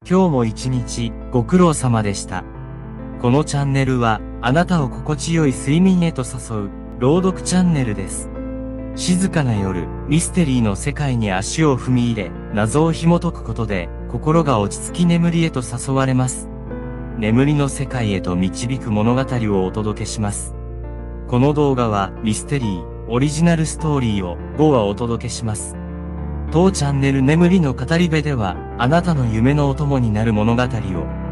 今日も一日ご苦労様でした。このチャンネルはあなたを心地よい睡眠へと誘う朗読チャンネルです。静かな夜、ミステリーの世界に足を踏み入れ、謎を紐解くことで心が落ち着き眠りへと誘われます。眠りの世界へと導く物語をお届けします。この動画はミステリー、オリジナルストーリーを5話お届けします。当チャンネル眠りの語り部では、あなたの夢のお供になる物語を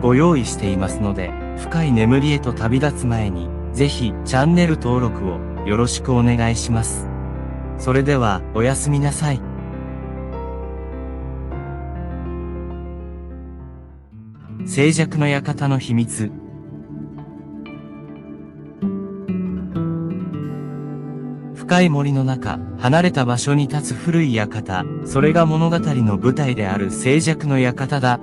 ご用意していますので、深い眠りへと旅立つ前に、ぜひチャンネル登録をよろしくお願いします。それでは、おやすみなさい。静寂の館の秘密。深い森の中、離れた場所に立つ古い館、それが物語の舞台である静寂の館だ。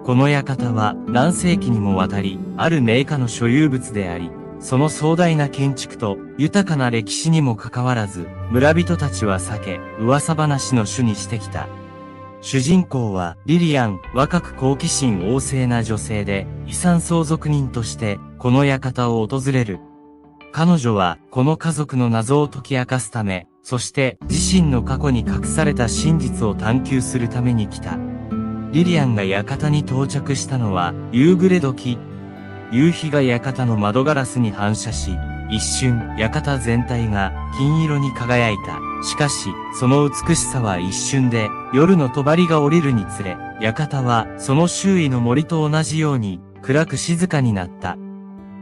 この館は何世紀にもわたり、ある名家の所有物であり、その壮大な建築と豊かな歴史にもかかわらず、村人たちは避け、噂話の主にしてきた。主人公はリリアン、若く好奇心旺盛な女性で、遺産相続人としてこの館を訪れる。彼女はこの家族の謎を解き明かすため、そして自身の過去に隠された真実を探求するために来た。リリアンが館に到着したのは夕暮れ時。夕日が館の窓ガラスに反射し、一瞬館全体が金色に輝いた。しかし、その美しさは一瞬で夜の帳が降りるにつれ、館はその周囲の森と同じように暗く静かになった。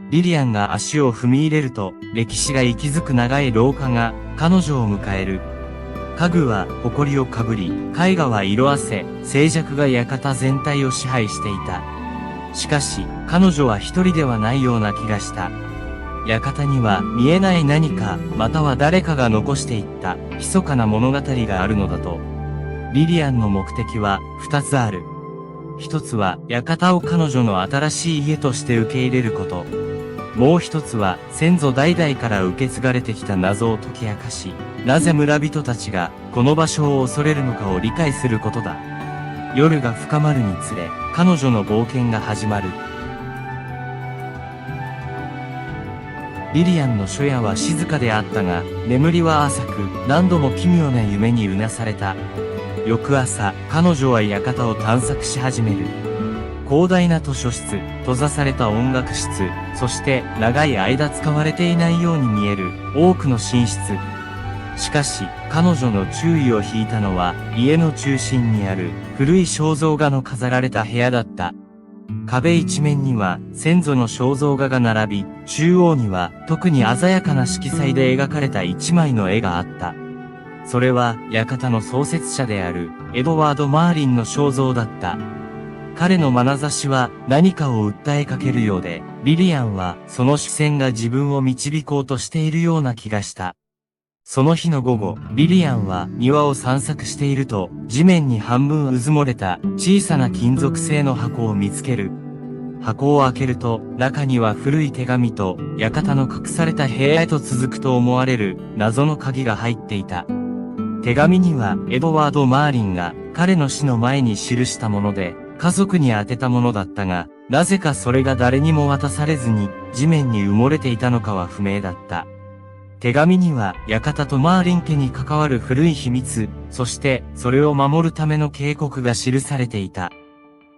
リリアンが足を踏み入れると、歴史が息づく長い廊下が彼女を迎える。家具は埃をかぶり、絵画は色あせ、静寂が館全体を支配していた。しかし、彼女は一人ではないような気がした。館には見えない何か、または誰かが残していった密かな物語があるのだと。リリアンの目的は二つある。一つは館を彼女の新しい家として受け入れること。もう一つは先祖代々から受け継がれてきた謎を解き明かし、なぜ村人たちがこの場所を恐れるのかを理解することだ。夜が深まるにつれ、彼女の冒険が始まる。リリアンの初夜は静かであったが、眠りは浅く、何度も奇妙な夢にうなされた。翌朝、彼女は館を探索し始める。広大な図書室、閉ざされた音楽室、そして長い間使われていないように見える多くの寝室。しかし、彼女の注意を引いたのは、家の中心にある古い肖像画の飾られた部屋だった。壁一面には先祖の肖像画が並び、中央には特に鮮やかな色彩で描かれた一枚の絵があった。それは館の創設者であるエドワード・マーリンの肖像だった。彼の眼差しは何かを訴えかけるようで、リリアンはその視線が自分を導こうとしているような気がした。その日の午後、リリアンは庭を散策していると、地面に半分うずもれた小さな金属製の箱を見つける。箱を開けると、中には古い手紙と、館の隠された部屋へと続くと思われる謎の鍵が入っていた。手紙には、エドワード・マーリンが彼の死の前に記したもので、家族に宛てたものだったが、なぜかそれが誰にも渡されずに、地面に埋もれていたのかは不明だった。手紙には、館とマーリン家に関わる古い秘密、そしてそれを守るための警告が記されていた。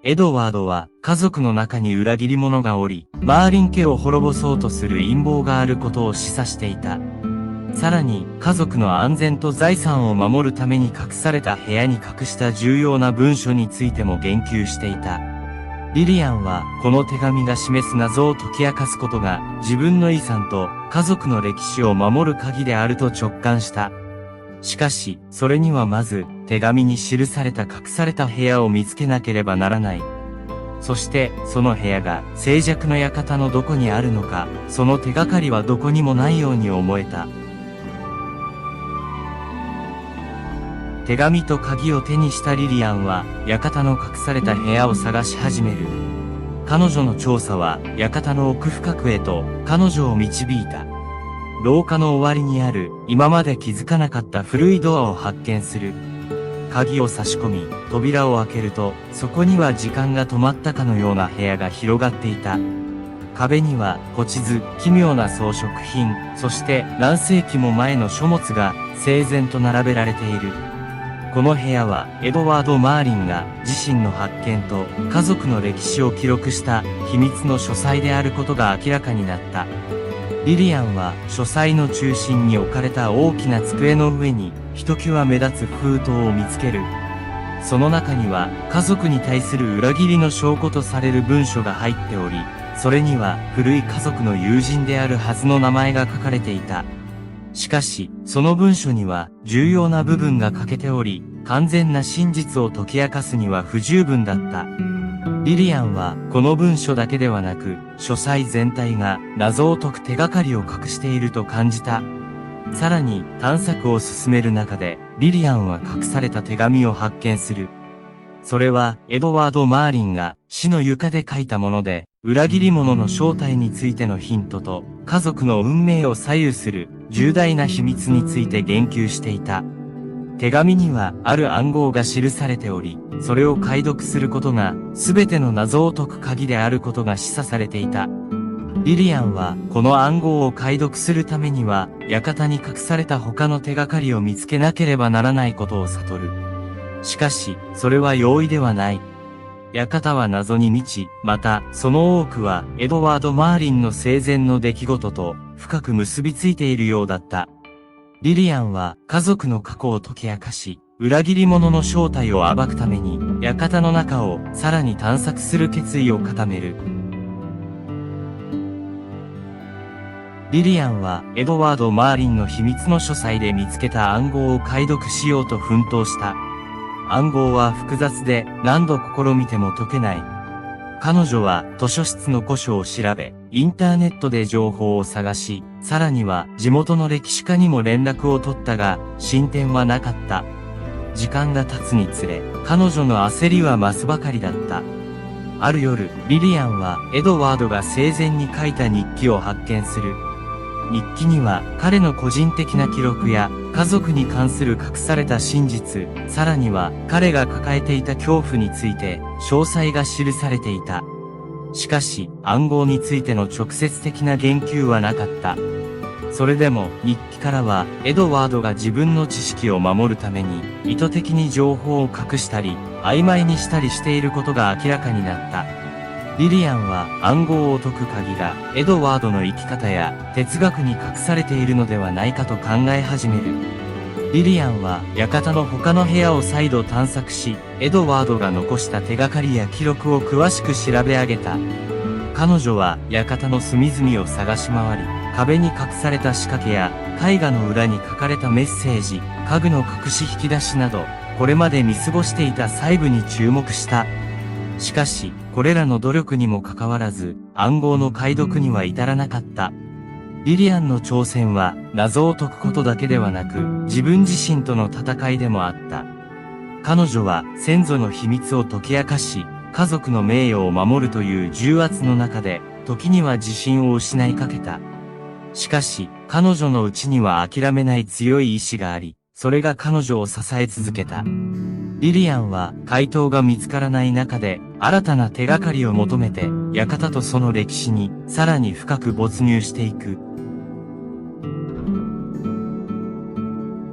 エドワードは家族の中に裏切り者がおり、マーリン家を滅ぼそうとする陰謀があることを示唆していた。さらに、家族の安全と財産を守るために隠された部屋に隠した重要な文書についても言及していた。リリアンは、この手紙が示す謎を解き明かすことが、自分の遺産と家族の歴史を守る鍵であると直感した。しかし、それにはまず、手紙に記された隠された部屋を見つけなければならない。そして、その部屋が静寂の館のどこにあるのか、その手がかりはどこにもないように思えた。手紙と鍵を手にしたリリアンは、館の隠された部屋を探し始める。彼女の調査は、館の奥深くへと、彼女を導いた。廊下の終わりにある、今まで気づかなかった古いドアを発見する。鍵を差し込み、扉を開けると、そこには時間が止まったかのような部屋が広がっていた。壁には古地図、奇妙な装飾品、そして何世紀も前の書物が整然と並べられている。この部屋はエドワード・マーリンが自身の発見と家族の歴史を記録した秘密の書斎であることが明らかになった。リリアンは書斎の中心に置かれた大きな机の上にひときわ目立つ封筒を見つける。その中には家族に対する裏切りの証拠とされる文書が入っており、それには古い家族の友人であるはずの名前が書かれていた。しかし、その文書には重要な部分が欠けており、完全な真実を解き明かすには不十分だった。リリアンはこの文書だけではなく、書斎全体が謎を解く手がかりを隠していると感じた。さらに探索を進める中で、リリアンは隠された手紙を発見する。それはエドワード・マーリンが死の床で書いたもので、裏切り者の正体についてのヒントと、家族の運命を左右する重大な秘密について言及していた。手紙にはある暗号が記されており、それを解読することが全ての謎を解く鍵であることが示唆されていた。リリアンはこの暗号を解読するためには、館に隠された他の手がかりを見つけなければならないことを悟る。しかし、それは容易ではない。館は謎に満ち、また、その多くは、エドワード・マーリンの生前の出来事と、深く結びついているようだった。リリアンは、家族の過去を解き明かし、裏切り者の正体を暴くために、館の中を、さらに探索する決意を固める。リリアンは、エドワード・マーリンの秘密の書斎で見つけた暗号を解読しようと奮闘した。暗号は複雑で何度試みても解けない。彼女は図書室の古書を調べ、インターネットで情報を探し、さらには地元の歴史家にも連絡を取ったが、進展はなかった。時間が経つにつれ、彼女の焦りは増すばかりだった。ある夜、リリアンはエドワードが生前に書いた日記を発見する。日記には彼の個人的な記録や家族に関する隠された真実、さらには彼が抱えていた恐怖について詳細が記されていた。しかし暗号についての直接的な言及はなかった。それでも日記からはエドワードが自分の知識を守るために意図的に情報を隠したり曖昧にしたりしていることが明らかになった。リリアンは暗号を解く鍵がエドワードの生き方や哲学に隠されているのではないかと考え始める。リリアンは館の他の部屋を再度探索し、エドワードが残した手がかりや記録を詳しく調べ上げた。彼女は館の隅々を探し回り、壁に隠された仕掛けや絵画の裏に書かれたメッセージ、家具の隠し引き出しなど、これまで見過ごしていた細部に注目した。しかし、これらの努力にもかかわらず、暗号の解読には至らなかった。リリアンの挑戦は、謎を解くことだけではなく、自分自身との戦いでもあった。彼女は、先祖の秘密を解き明かし、家族の名誉を守るという重圧の中で、時には自信を失いかけた。しかし、彼女の内には諦めない強い意志があり、それが彼女を支え続けた。リリアンは回答が見つからない中で新たな手がかりを求めて館とその歴史にさらに深く没入していく。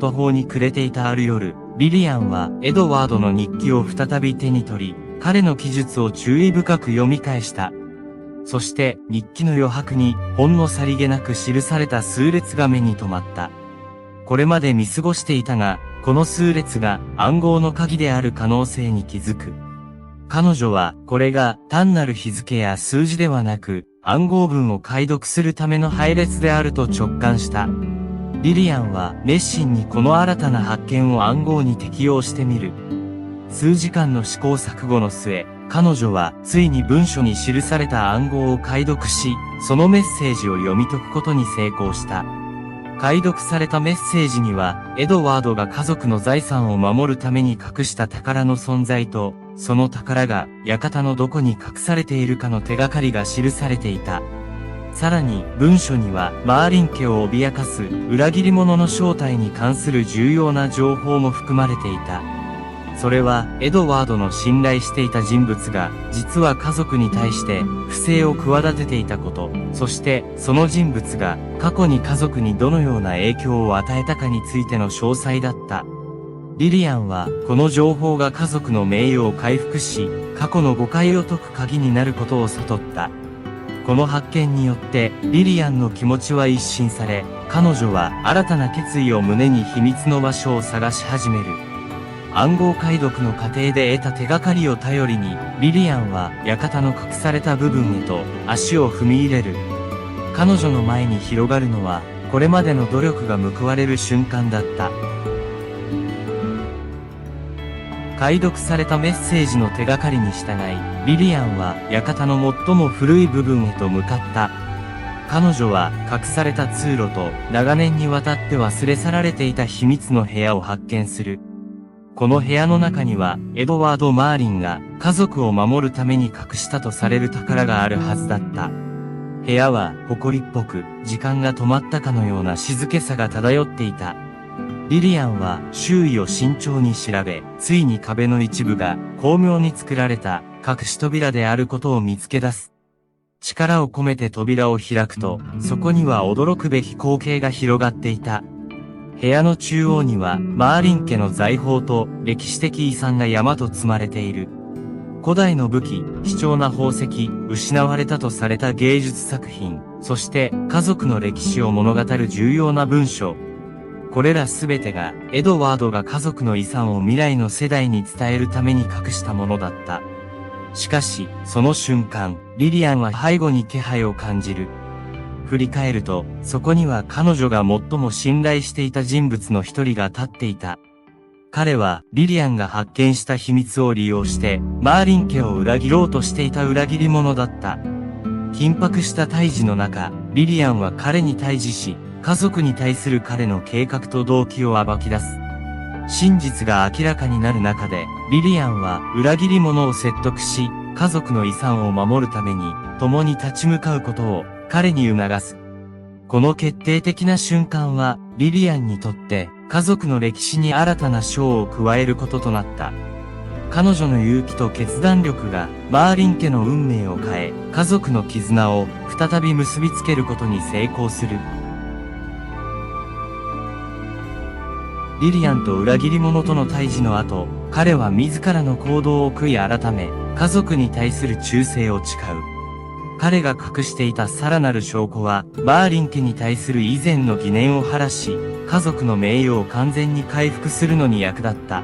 途方に暮れていたある夜、リリアンはエドワードの日記を再び手に取り、彼の記述を注意深く読み返した。そして日記の余白にほんのさりげなく記された数列が目に留まった。これまで見過ごしていたが、この数列が暗号の鍵である可能性に気づく。彼女はこれが単なる日付や数字ではなく暗号文を解読するための配列であると直感した。リリアンは熱心にこの新たな発見を暗号に適用してみる。数時間の試行錯誤の末、彼女はついに文書に記された暗号を解読し、そのメッセージを読み解くことに成功した。解読されたメッセージには、エドワードが家族の財産を守るために隠した宝の存在と、その宝が館のどこに隠されているかの手がかりが記されていた。さらに、文書には、マーリン家を脅かす裏切り者の正体に関する重要な情報も含まれていた。それは、エドワードの信頼していた人物が、実は家族に対して、不正を企てていたこと、そして、その人物が、過去に家族にどのような影響を与えたかについての詳細だった。リリアンは、この情報が家族の名誉を回復し、過去の誤解を解く鍵になることを悟った。この発見によって、リリアンの気持ちは一新され、彼女は新たな決意を胸に秘密の場所を探し始める。暗号解読の過程で得た手がかりを頼りに、リリアンは館の隠された部分へと足を踏み入れる。彼女の前に広がるのは、これまでの努力が報われる瞬間だった。解読されたメッセージの手がかりに従い、リリアンは館の最も古い部分へと向かった。彼女は隠された通路と長年にわたって忘れ去られていた秘密の部屋を発見する。この部屋の中には、エドワード・マーリンが家族を守るために隠したとされる宝があるはずだった。部屋は埃っぽく、時間が止まったかのような静けさが漂っていた。リリアンは周囲を慎重に調べ、ついに壁の一部が巧妙に作られた隠し扉であることを見つけ出す。力を込めて扉を開くと、そこには驚くべき光景が広がっていた。部屋の中央には、マーリン家の財宝と歴史的遺産が山と積まれている。古代の武器、貴重な宝石、失われたとされた芸術作品、そして家族の歴史を物語る重要な文書。これらすべてが、エドワードが家族の遺産を未来の世代に伝えるために隠したものだった。しかし、その瞬間、リリアンは背後に気配を感じる。振り返ると、そこには彼女が最も信頼していた人物の一人が立っていた。彼は、リリアンが発見した秘密を利用して、マーリン家を裏切ろうとしていた裏切り者だった。緊迫した対峙の中、リリアンは彼に対峙し、家族に対する彼の計画と動機を暴き出す。真実が明らかになる中で、リリアンは裏切り者を説得し、家族の遺産を守るために、共に立ち向かうことを彼に促す。この決定的な瞬間は、リリアンにとって、家族の歴史に新たな章を加えることとなった。彼女の勇気と決断力が、マーリン家の運命を変え、家族の絆を再び結びつけることに成功する。リリアンと裏切り者との対峙の後、彼は自らの行動を悔い改め、家族に対する忠誠を誓う。彼が隠していたさらなる証拠は、マーリン家に対する以前の疑念を晴らし、家族の名誉を完全に回復するのに役立った。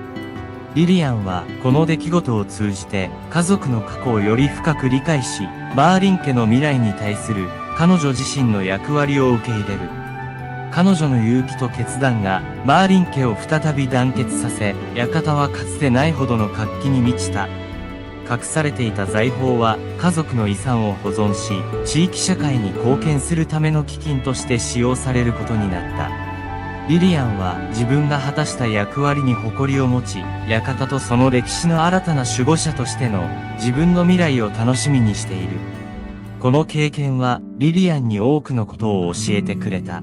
リリアンは、この出来事を通じて、家族の過去をより深く理解し、マーリン家の未来に対する、彼女自身の役割を受け入れる。彼女の勇気と決断が、マーリン家を再び団結させ、館はかつてないほどの活気に満ちた。隠されていた財宝は、家族の遺産を保存し、地域社会に貢献するための基金として使用されることになった。リリアンは、自分が果たした役割に誇りを持ち、館とその歴史の新たな守護者としての、自分の未来を楽しみにしている。この経験は、リリアンに多くのことを教えてくれた。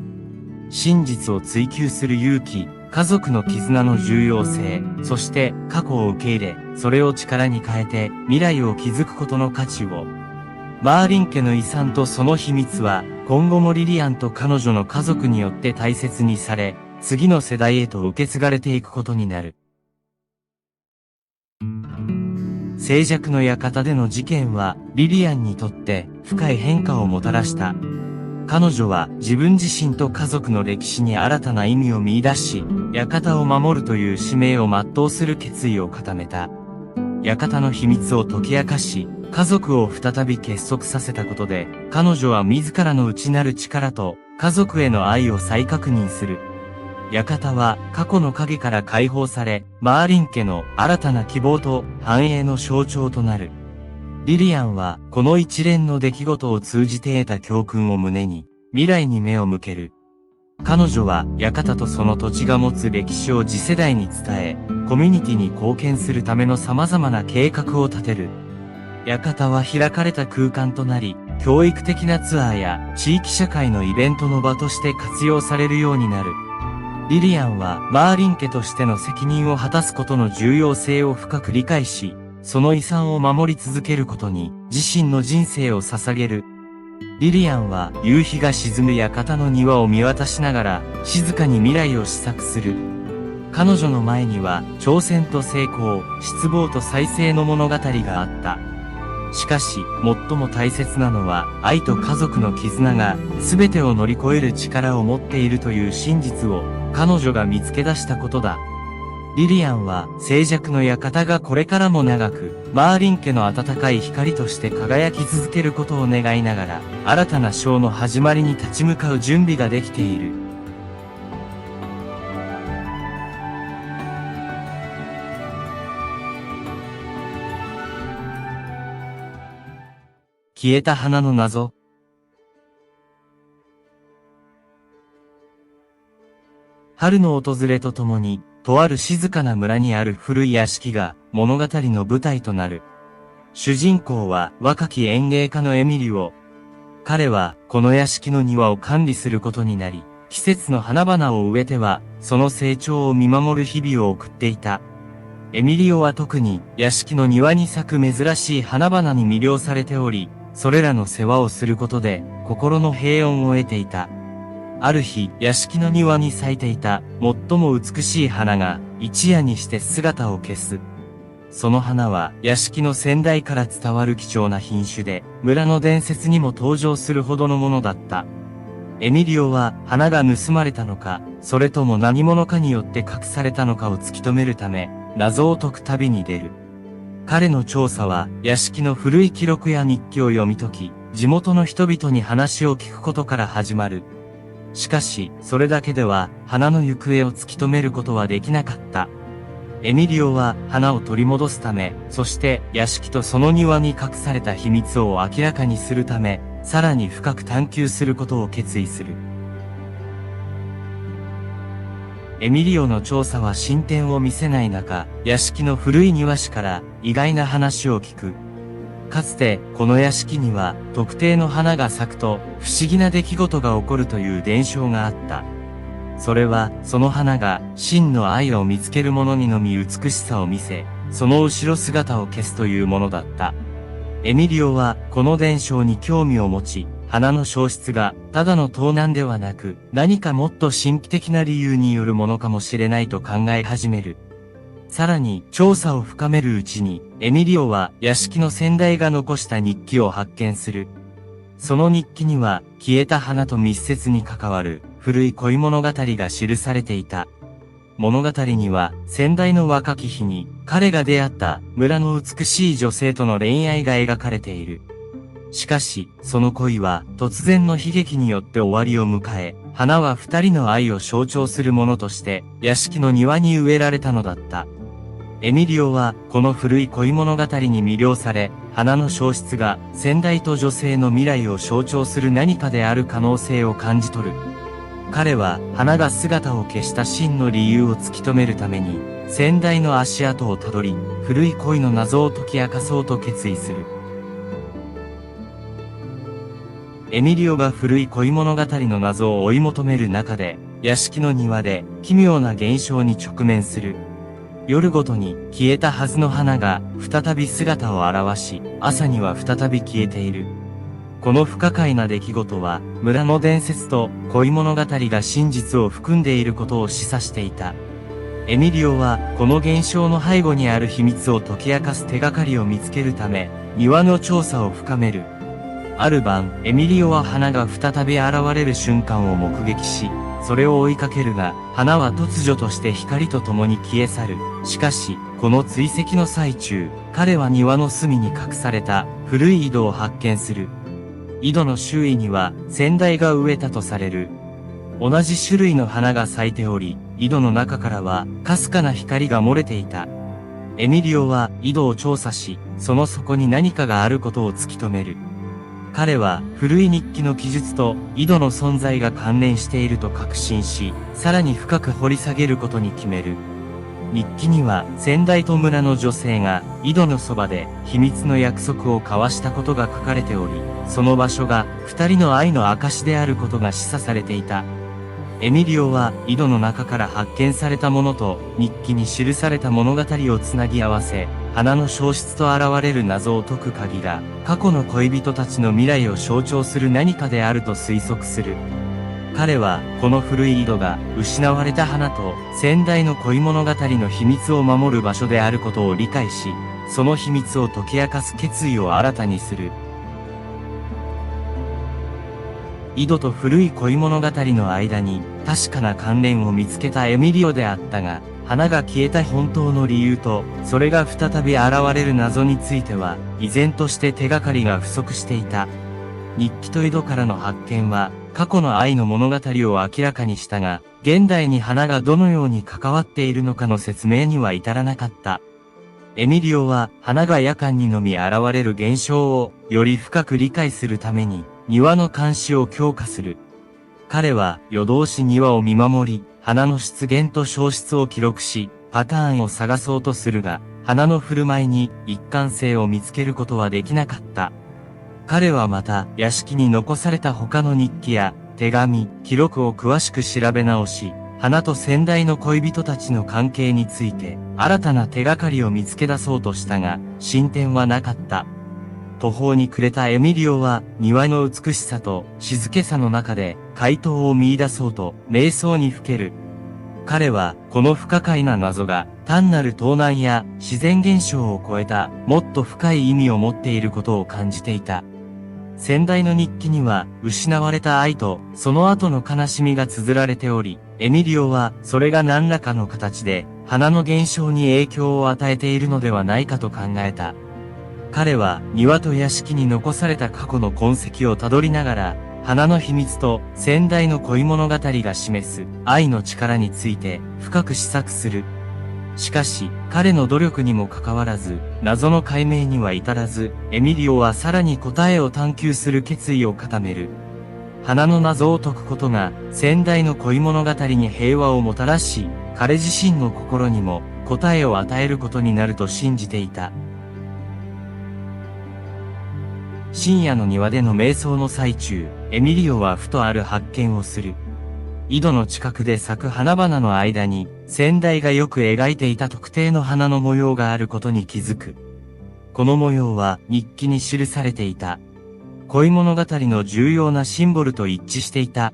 真実を追求する勇気、家族の絆の重要性、そして過去を受け入れ、それを力に変えて未来を築くことの価値を。マーリン家の遺産とその秘密は、今後もリリアンと彼女の家族によって大切にされ、次の世代へと受け継がれていくことになる。静寂の館での事件は、リリアンにとって深い変化をもたらした。彼女は自分自身と家族の歴史に新たな意味を見出し、館を守るという使命を全うする決意を固めた。館の秘密を解き明かし、家族を再び結束させたことで、彼女は自らの内なる力と家族への愛を再確認する。館は過去の影から解放され、マーリン家の新たな希望と繁栄の象徴となる。リリアンは、この一連の出来事を通じて得た教訓を胸に、未来に目を向ける。彼女は、館とその土地が持つ歴史を次世代に伝え、コミュニティに貢献するための様々な計画を立てる。館は開かれた空間となり、教育的なツアーや地域社会のイベントの場として活用されるようになる。リリアンはマーリン家としての責任を果たすことの重要性を深く理解し、その遺産を守り続けることに自身の人生を捧げる。リリアンは夕日が沈む館の庭を見渡しながら静かに未来を試作する。彼女の前には挑戦と成功、失望と再生の物語があった。しかし、最も大切なのは愛と家族の絆が全てを乗り越える力を持っているという真実を彼女が見つけ出したことだ。リリアンは静寂の館がこれからも長く、マーリン家の温かい光として輝き続けることを願いながら、新たな章の始まりに立ち向かう準備ができている。消えた花の謎。春の訪れとともに、とある静かな村にある古い屋敷が物語の舞台となる。主人公は若き園芸家のエミリオ。彼はこの屋敷の庭を管理することになり、季節の花々を植えては、その成長を見守る日々を送っていた。エミリオは特に屋敷の庭に咲く珍しい花々に魅了されており、それらの世話をすることで心の平穏を得ていた。ある日、屋敷の庭に咲いていた最も美しい花が一夜にして姿を消す。その花は屋敷の先代から伝わる貴重な品種で、村の伝説にも登場するほどのものだった。エミリオは花が盗まれたのか、それとも何者かによって隠されたのかを突き止めるため、謎を解く旅に出る。彼の調査は屋敷の古い記録や日記を読み解き、地元の人々に話を聞くことから始まる。しかし、それだけでは花の行方を突き止めることはできなかった。エミリオは花を取り戻すため、そして屋敷とその庭に隠された秘密を明らかにするため、さらに深く探求することを決意する。エミリオの調査は進展を見せない中、屋敷の古い庭師から意外な話を聞く。かつて、この屋敷には特定の花が咲くと不思議な出来事が起こるという伝承があった。それは、その花が真の愛を見つける者にのみ美しさを見せ、その後ろ姿を消すというものだった。エミリオはこの伝承に興味を持ち、花の消失がただの盗難ではなく、何かもっと神秘的な理由によるものかもしれないと考え始める。さらに調査を深めるうちに、エミリオは屋敷の先代が残した日記を発見する。その日記には消えた花と密接に関わる古い恋物語が記されていた。物語には先代の若き日に彼が出会った村の美しい女性との恋愛が描かれている。しかし、その恋は突然の悲劇によって終わりを迎え、花は二人の愛を象徴するものとして屋敷の庭に植えられたのだった。エミリオはこの古い恋物語に魅了され、花の消失が先代と女性の未来を象徴する何かである可能性を感じ取る。彼は花が姿を消した真の理由を突き止めるために、先代の足跡をたどり、古い恋の謎を解き明かそうと決意する。エミリオが古い恋物語の謎を追い求める中で、屋敷の庭で奇妙な現象に直面する。夜ごとに消えたはずの花が再び姿を現し、朝には再び消えている。この不可解な出来事は、村の伝説と恋物語が真実を含んでいることを示唆していた。エミリオは、この現象の背後にある秘密を解き明かす手がかりを見つけるため、庭の調査を深める。ある晩、エミリオは花が再び現れる瞬間を目撃し、それを追いかけるが、花は突如として光と共に消え去る。しかし、この追跡の最中、彼は庭の隅に隠された古い井戸を発見する。井戸の周囲には先代が植えたとされる。同じ種類の花が咲いており、井戸の中からはかすかな光が漏れていた。エミリオは井戸を調査し、その底に何かがあることを突き止める。彼は古い日記の記述と井戸の存在が関連していると確信し、さらに深く掘り下げることに決める。日記には先代と村の女性が井戸のそばで秘密の約束を交わしたことが書かれており、その場所が二人の愛の証であることが示唆されていた。エミリオは井戸の中から発見されたものと日記に記された物語をつなぎ合わせ、花の消失と現れる謎を解く鍵が、過去の恋人たちの未来を象徴する何かであると推測する。彼は、この古い井戸が、失われた花と、先代の恋物語の秘密を守る場所であることを理解し、その秘密を解き明かす決意を新たにする。井戸と古い恋物語の間に、確かな関連を見つけたエミリオであったが、花が消えた本当の理由と、それが再び現れる謎については、依然として手がかりが不足していた。日記と井戸からの発見は、過去の愛の物語を明らかにしたが、現代に花がどのように関わっているのかの説明には至らなかった。エミリオは、花が夜間にのみ現れる現象を、より深く理解するために、庭の監視を強化する。彼は、夜通し庭を見守り、花の出現と消失を記録し、パターンを探そうとするが、花の振る舞いに一貫性を見つけることはできなかった。彼はまた、屋敷に残された他の日記や、手紙、記録を詳しく調べ直し、花と先代の恋人たちの関係について、新たな手がかりを見つけ出そうとしたが、進展はなかった。途方に暮れたエミリオは、庭の美しさと静けさの中で、回答を見出そうと、瞑想にふける。彼は、この不可解な謎が、単なる盗難や自然現象を超えた、もっと深い意味を持っていることを感じていた。先代の日記には、失われた愛と、その後の悲しみが綴られており、エミリオは、それが何らかの形で、花の現象に影響を与えているのではないかと考えた。彼は、庭と屋敷に残された過去の痕跡をたどりながら、花の秘密と先代の恋物語が示す愛の力について深く思索する。しかし、彼の努力にもかかわらず、謎の解明には至らず、エミリオはさらに答えを探求する決意を固める。花の謎を解くことが、先代の恋物語に平和をもたらし、彼自身の心にも答えを与えることになると信じていた。深夜の庭での瞑想の最中、エミリオはふとある発見をする。井戸の近くで咲く花々の間に、先代がよく描いていた特定の花の模様があることに気づく。この模様は日記に記されていた。恋物語の重要なシンボルと一致していた。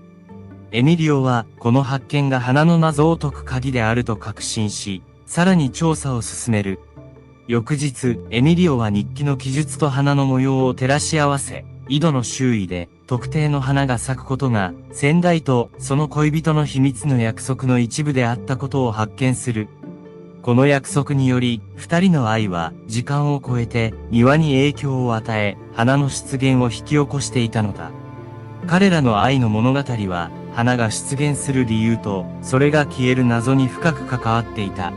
エミリオは、この発見が花の謎を解く鍵であると確信し、さらに調査を進める。翌日、エミリオは日記の記述と花の模様を照らし合わせ、井戸の周囲で特定の花が咲くことが、先代とその恋人の秘密の約束の一部であったことを発見する。この約束により、二人の愛は時間を超えて庭に影響を与え、花の出現を引き起こしていたのだ。彼らの愛の物語は、花が出現する理由と、それが消える謎に深く関わっていた。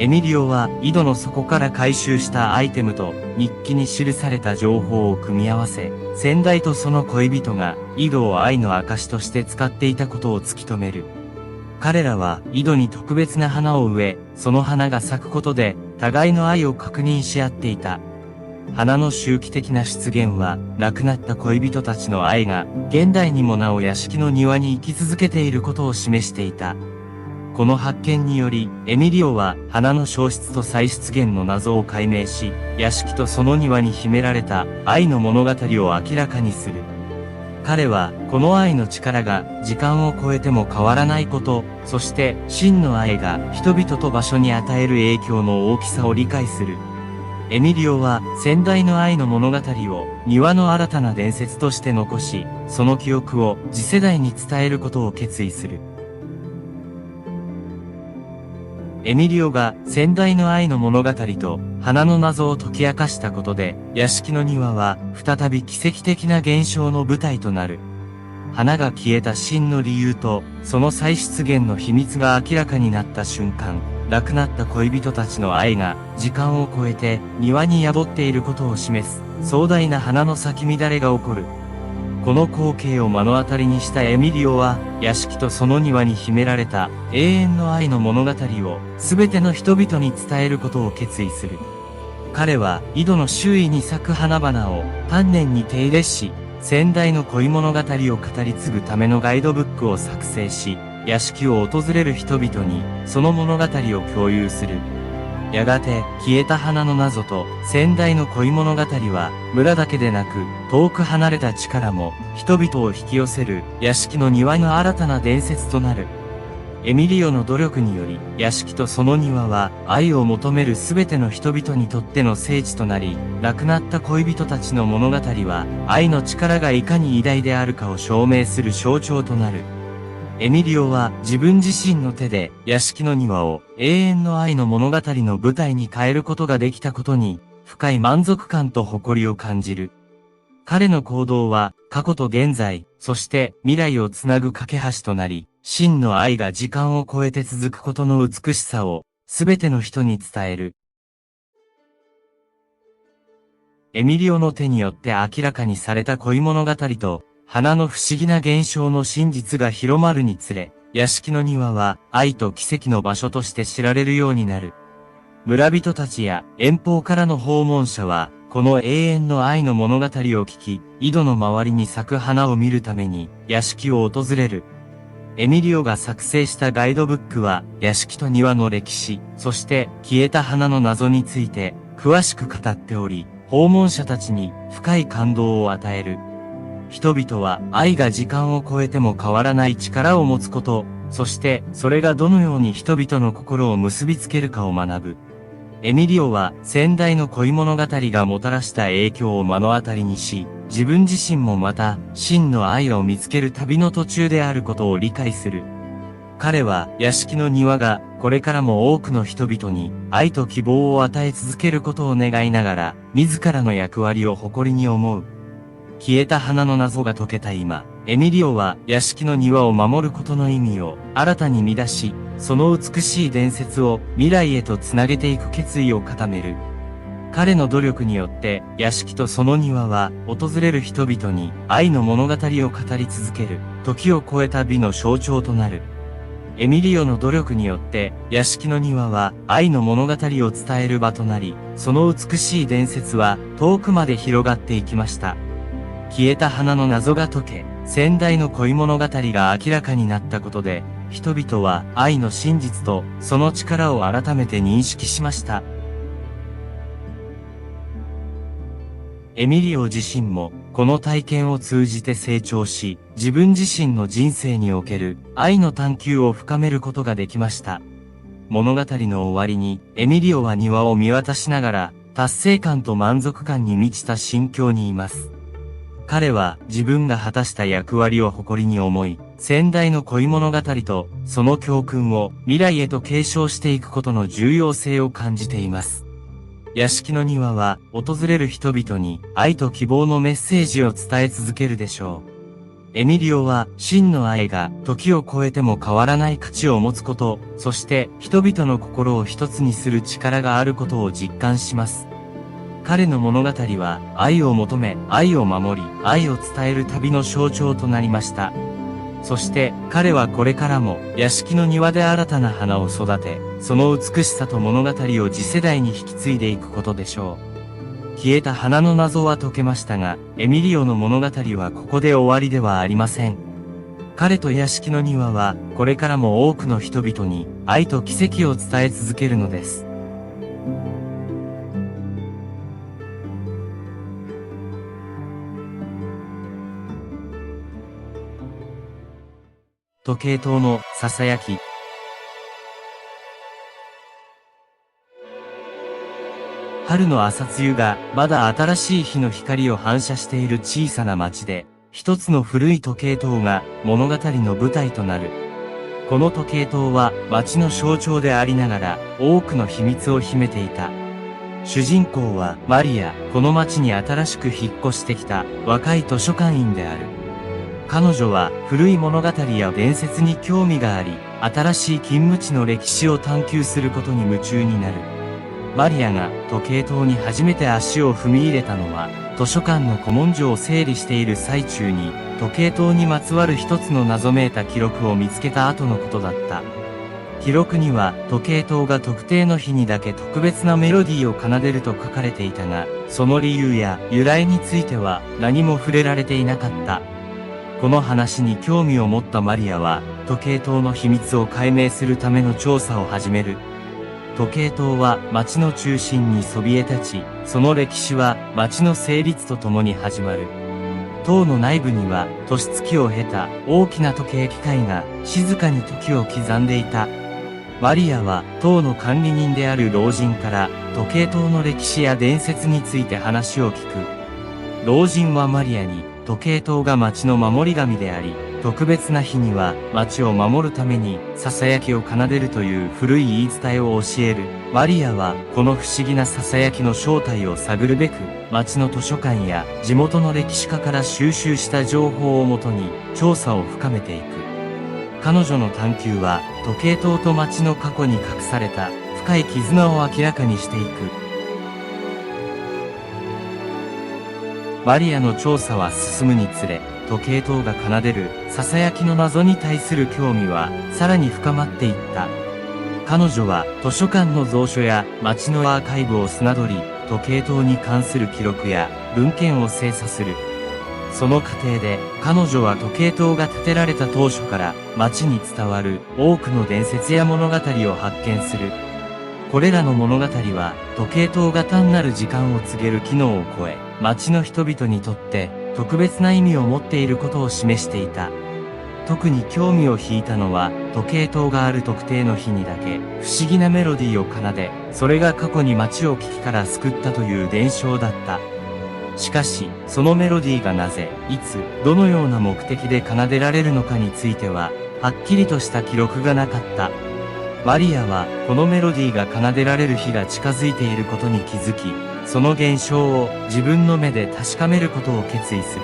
エミリオは井戸の底から回収したアイテムと日記に記された情報を組み合わせ、先代とその恋人が井戸を愛の証として使っていたことを突き止める。彼らは井戸に特別な花を植え、その花が咲くことで互いの愛を確認し合っていた。花の周期的な出現は亡くなった恋人たちの愛が現代にもなお屋敷の庭に生き続けていることを示していた。この発見により、エミリオは花の消失と再出現の謎を解明し、屋敷とその庭に秘められた愛の物語を明らかにする。彼は、この愛の力が時間を超えても変わらないこと、そして真の愛が人々と場所に与える影響の大きさを理解する。エミリオは先代の愛の物語を庭の新たな伝説として残し、その記憶を次世代に伝えることを決意する。エミリオが先代の愛の物語と花の謎を解き明かしたことで、屋敷の庭は再び奇跡的な現象の舞台となる。花が消えた真の理由と、その再出現の秘密が明らかになった瞬間、亡くなった恋人たちの愛が時間を超えて庭に宿っていることを示す壮大な花の咲き乱れが起こる。この光景を目の当たりにしたエミリオは、屋敷とその庭に秘められた永遠の愛の物語を全ての人々に伝えることを決意する。彼は井戸の周囲に咲く花々を丹念に手入れし、先代の恋物語を語り継ぐためのガイドブックを作成し、屋敷を訪れる人々に、その物語を共有する。やがて、消えた花の謎と、先代の恋物語は、村だけでなく、遠く離れた地からも、人々を引き寄せる、屋敷の庭の新たな伝説となる。エミリオの努力により、屋敷とその庭は、愛を求めるすべての人々にとっての聖地となり、亡くなった恋人たちの物語は、愛の力がいかに偉大であるかを証明する象徴となる。エミリオは自分自身の手で屋敷の庭を永遠の愛の物語の舞台に変えることができたことに深い満足感と誇りを感じる。彼の行動は過去と現在、そして未来をつなぐ架け橋となり、真の愛が時間を超えて続くことの美しさをすべての人に伝える。エミリオの手によって明らかにされた恋物語と花の不思議な現象の真実が広まるにつれ、屋敷の庭は愛と奇跡の場所として知られるようになる。村人たちや遠方からの訪問者は、この永遠の愛の物語を聞き、井戸の周りに咲く花を見るために屋敷を訪れる。エミリオが作成したガイドブックは、屋敷と庭の歴史、そして消えた花の謎について詳しく語っており、訪問者たちに深い感動を与える。人々は愛が時間を超えても変わらない力を持つこと、そしてそれがどのように人々の心を結びつけるかを学ぶ。エミリオは先代の恋物語がもたらした影響を目の当たりにし、自分自身もまた真の愛を見つける旅の途中であることを理解する。彼は屋敷の庭がこれからも多くの人々に愛と希望を与え続けることを願いながら、自らの役割を誇りに思う。消えた花の謎が解けた今、エミリオは屋敷の庭を守ることの意味を新たに見出し、その美しい伝説を未来へとつなげていく決意を固める。彼の努力によって屋敷とその庭は訪れる人々に愛の物語を語り続ける、時を超えた美の象徴となる。エミリオの努力によって屋敷の庭は愛の物語を伝える場となり、その美しい伝説は遠くまで広がっていきました。消えた花の謎が解け、先代の恋物語が明らかになったことで、人々は愛の真実とその力を改めて認識しました。エミリオ自身もこの体験を通じて成長し、自分自身の人生における愛の探求を深めることができました。物語の終わりにエミリオは庭を見渡しながら達成感と満足感に満ちた心境にいます。彼は自分が果たした役割を誇りに思い、先代の恋物語とその教訓を未来へと継承していくことの重要性を感じています。屋敷の庭は訪れる人々に愛と希望のメッセージを伝え続けるでしょう。エミリオは真の愛が時を超えても変わらない価値を持つこと、そして人々の心を一つにする力があることを実感します。彼の物語は愛を求め、愛を守り、愛を伝える旅の象徴となりました。そして彼はこれからも屋敷の庭で新たな花を育て、その美しさと物語を次世代に引き継いでいくことでしょう。消えた花の謎は解けましたが、エミリオの物語はここで終わりではありません。彼と屋敷の庭はこれからも多くの人々に愛と奇跡を伝え続けるのです。時計塔のささやき。春の朝露がまだ新しい日の光を反射している小さな町で、一つの古い時計塔が物語の舞台となる。この時計塔は町の象徴でありながら多くの秘密を秘めていた。主人公はマリア、この町に新しく引っ越してきた若い図書館員である。彼女は古い物語や伝説に興味があり、新しい勤務地の歴史を探求することに夢中になる。マリアが時計塔に初めて足を踏み入れたのは、図書館の古文書を整理している最中に、時計塔にまつわる一つの謎めいた記録を見つけた後のことだった。記録には時計塔が特定の日にだけ特別なメロディーを奏でると書かれていたが、その理由や由来については何も触れられていなかった。この話に興味を持ったマリアは、時計塔の秘密を解明するための調査を始める。時計塔は町の中心にそびえ立ち、その歴史は町の成立とともに始まる。塔の内部には、年月を経た大きな時計機械が静かに時を刻んでいた。マリアは塔の管理人である老人から時計塔の歴史や伝説について話を聞く。老人はマリアに時計塔が町の守り神であり、特別な日には町を守るために囁きを奏でるという古い言い伝えを教える。マリアはこの不思議な囁きの正体を探るべく、町の図書館や地元の歴史家から収集した情報をもとに調査を深めていく。彼女の探求は時計塔と町の過去に隠された深い絆を明らかにしていく。マリアの調査は進むにつれ、時計塔が奏でる囁きの謎に対する興味はさらに深まっていった。彼女は図書館の蔵書や町のアーカイブを漁り、時計塔に関する記録や文献を精査する。その過程で彼女は時計塔が建てられた当初から町に伝わる多くの伝説や物語を発見する。これらの物語は時計塔が単なる時間を告げる機能を超え、町の人々にとって特別な意味を持っていることを示していた。特に興味を引いたのは、時計塔がある特定の日にだけ不思議なメロディーを奏で、それが過去に町を危機から救ったという伝承だった。しかし、そのメロディーがなぜ、いつ、どのような目的で奏でられるのかについては、はっきりとした記録がなかった。マリアは、このメロディーが奏でられる日が近づいていることに気づき、その現象を自分の目で確かめることを決意する。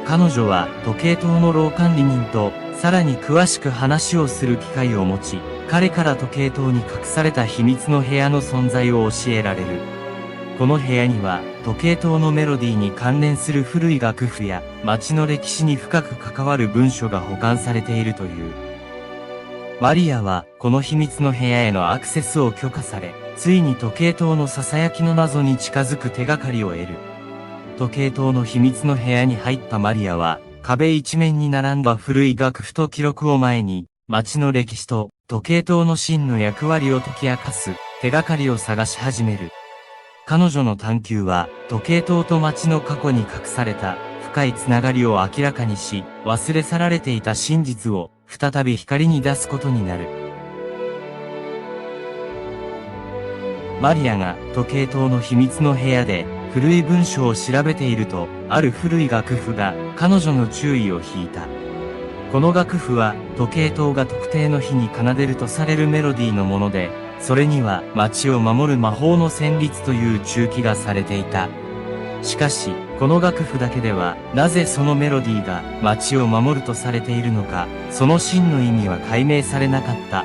彼女は時計塔の老管理人とさらに詳しく話をする機会を持ち、彼から時計塔に隠された秘密の部屋の存在を教えられる。この部屋には時計塔のメロディーに関連する古い楽譜や町の歴史に深く関わる文書が保管されているという。マリアはこの秘密の部屋へのアクセスを許可され、ついに時計塔の囁きの謎に近づく手がかりを得る。時計塔の秘密の部屋に入ったマリアは、壁一面に並んだ古い楽譜と記録を前に、町の歴史と時計塔の真の役割を解き明かす手がかりを探し始める。彼女の探求は、時計塔と町の過去に隠された深いつながりを明らかにし、忘れ去られていた真実を再び光に出すことになる。マリアが時計塔の秘密の部屋で古い文書を調べていると、ある古い楽譜が彼女の注意を引いた。この楽譜は時計塔が特定の日に奏でるとされるメロディーのもので、それには町を守る魔法の旋律という注記がされていた。しかし、この楽譜だけでは、なぜそのメロディーが町を守るとされているのか、その真の意味は解明されなかった。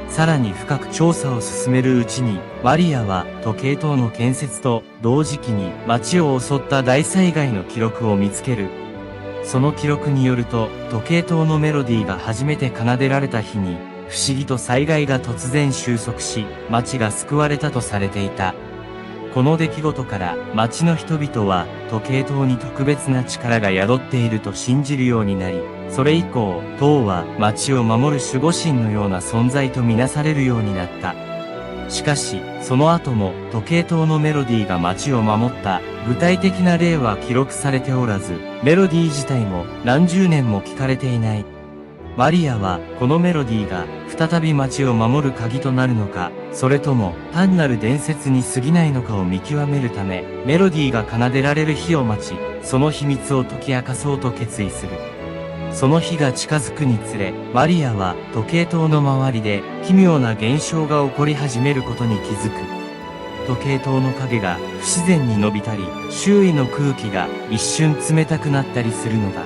さらに深く調査を進めるうちに、マリアは時計塔の建設と同時期に町を襲った大災害の記録を見つける。その記録によると、時計塔のメロディーが初めて奏でられた日に、不思議と災害が突然収束し、町が救われたとされていた。この出来事から町の人々は時計塔に特別な力が宿っていると信じるようになり、それ以降、塔は町を守る守護神のような存在とみなされるようになった。しかし、その後も時計塔のメロディーが町を守った具体的な例は記録されておらず、メロディー自体も何十年も聞かれていない。マリアはこのメロディーが再び町を守る鍵となるのか、それとも単なる伝説に過ぎないのかを見極めるため、メロディーが奏でられる日を待ち、その秘密を解き明かそうと決意する。その日が近づくにつれ、マリアは時計塔の周りで奇妙な現象が起こり始めることに気づく。時計塔の影が不自然に伸びたり、周囲の空気が一瞬冷たくなったりするのだ。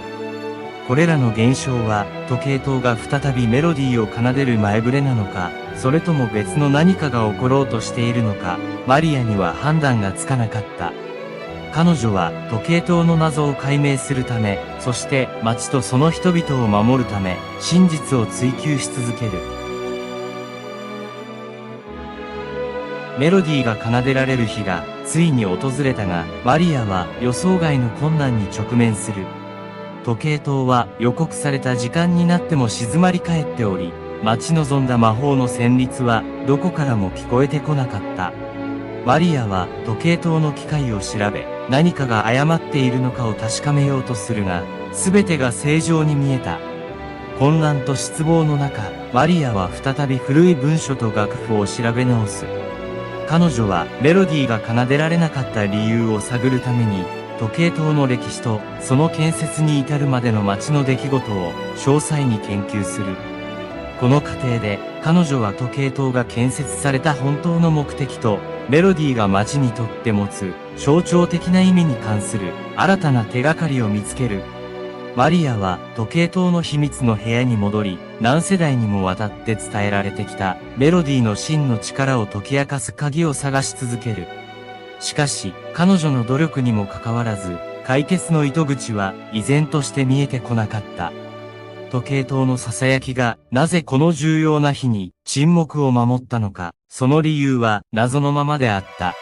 これらの現象は時計塔が再びメロディーを奏でる前触れなのか、それとも別の何かが起ころうとしているのか、マリアには判断がつかなかった。彼女は時計塔の謎を解明するため、そして町とその人々を守るため、真実を追求し続ける。メロディーが奏でられる日がついに訪れたが、マリアは予想外の困難に直面する。時計塔は予告された時間になっても静まり返っており、待ち望んだ魔法の旋律はどこからも聞こえてこなかった。マリアは時計塔の機械を調べ、何かが誤っているのかを確かめようとするが、全てが正常に見えた。混乱と失望の中、マリアは再び古い文書と楽譜を調べ直す。彼女はメロディーが奏でられなかった理由を探るために、時計塔の歴史とその建設に至るまでの街の出来事を詳細に研究する。この過程で彼女は時計塔が建設された本当の目的とメロディーが街にとって持つ象徴的な意味に関する新たな手がかりを見つける。マリアは時計塔の秘密の部屋に戻り、何世代にもわたって伝えられてきたメロディーの真の力を解き明かす鍵を探し続ける。しかし、彼女の努力にもかかわらず、解決の糸口は依然として見えてこなかった。時計塔の囁きがなぜこの重要な日に沈黙を守ったのか、その理由は謎のままであった。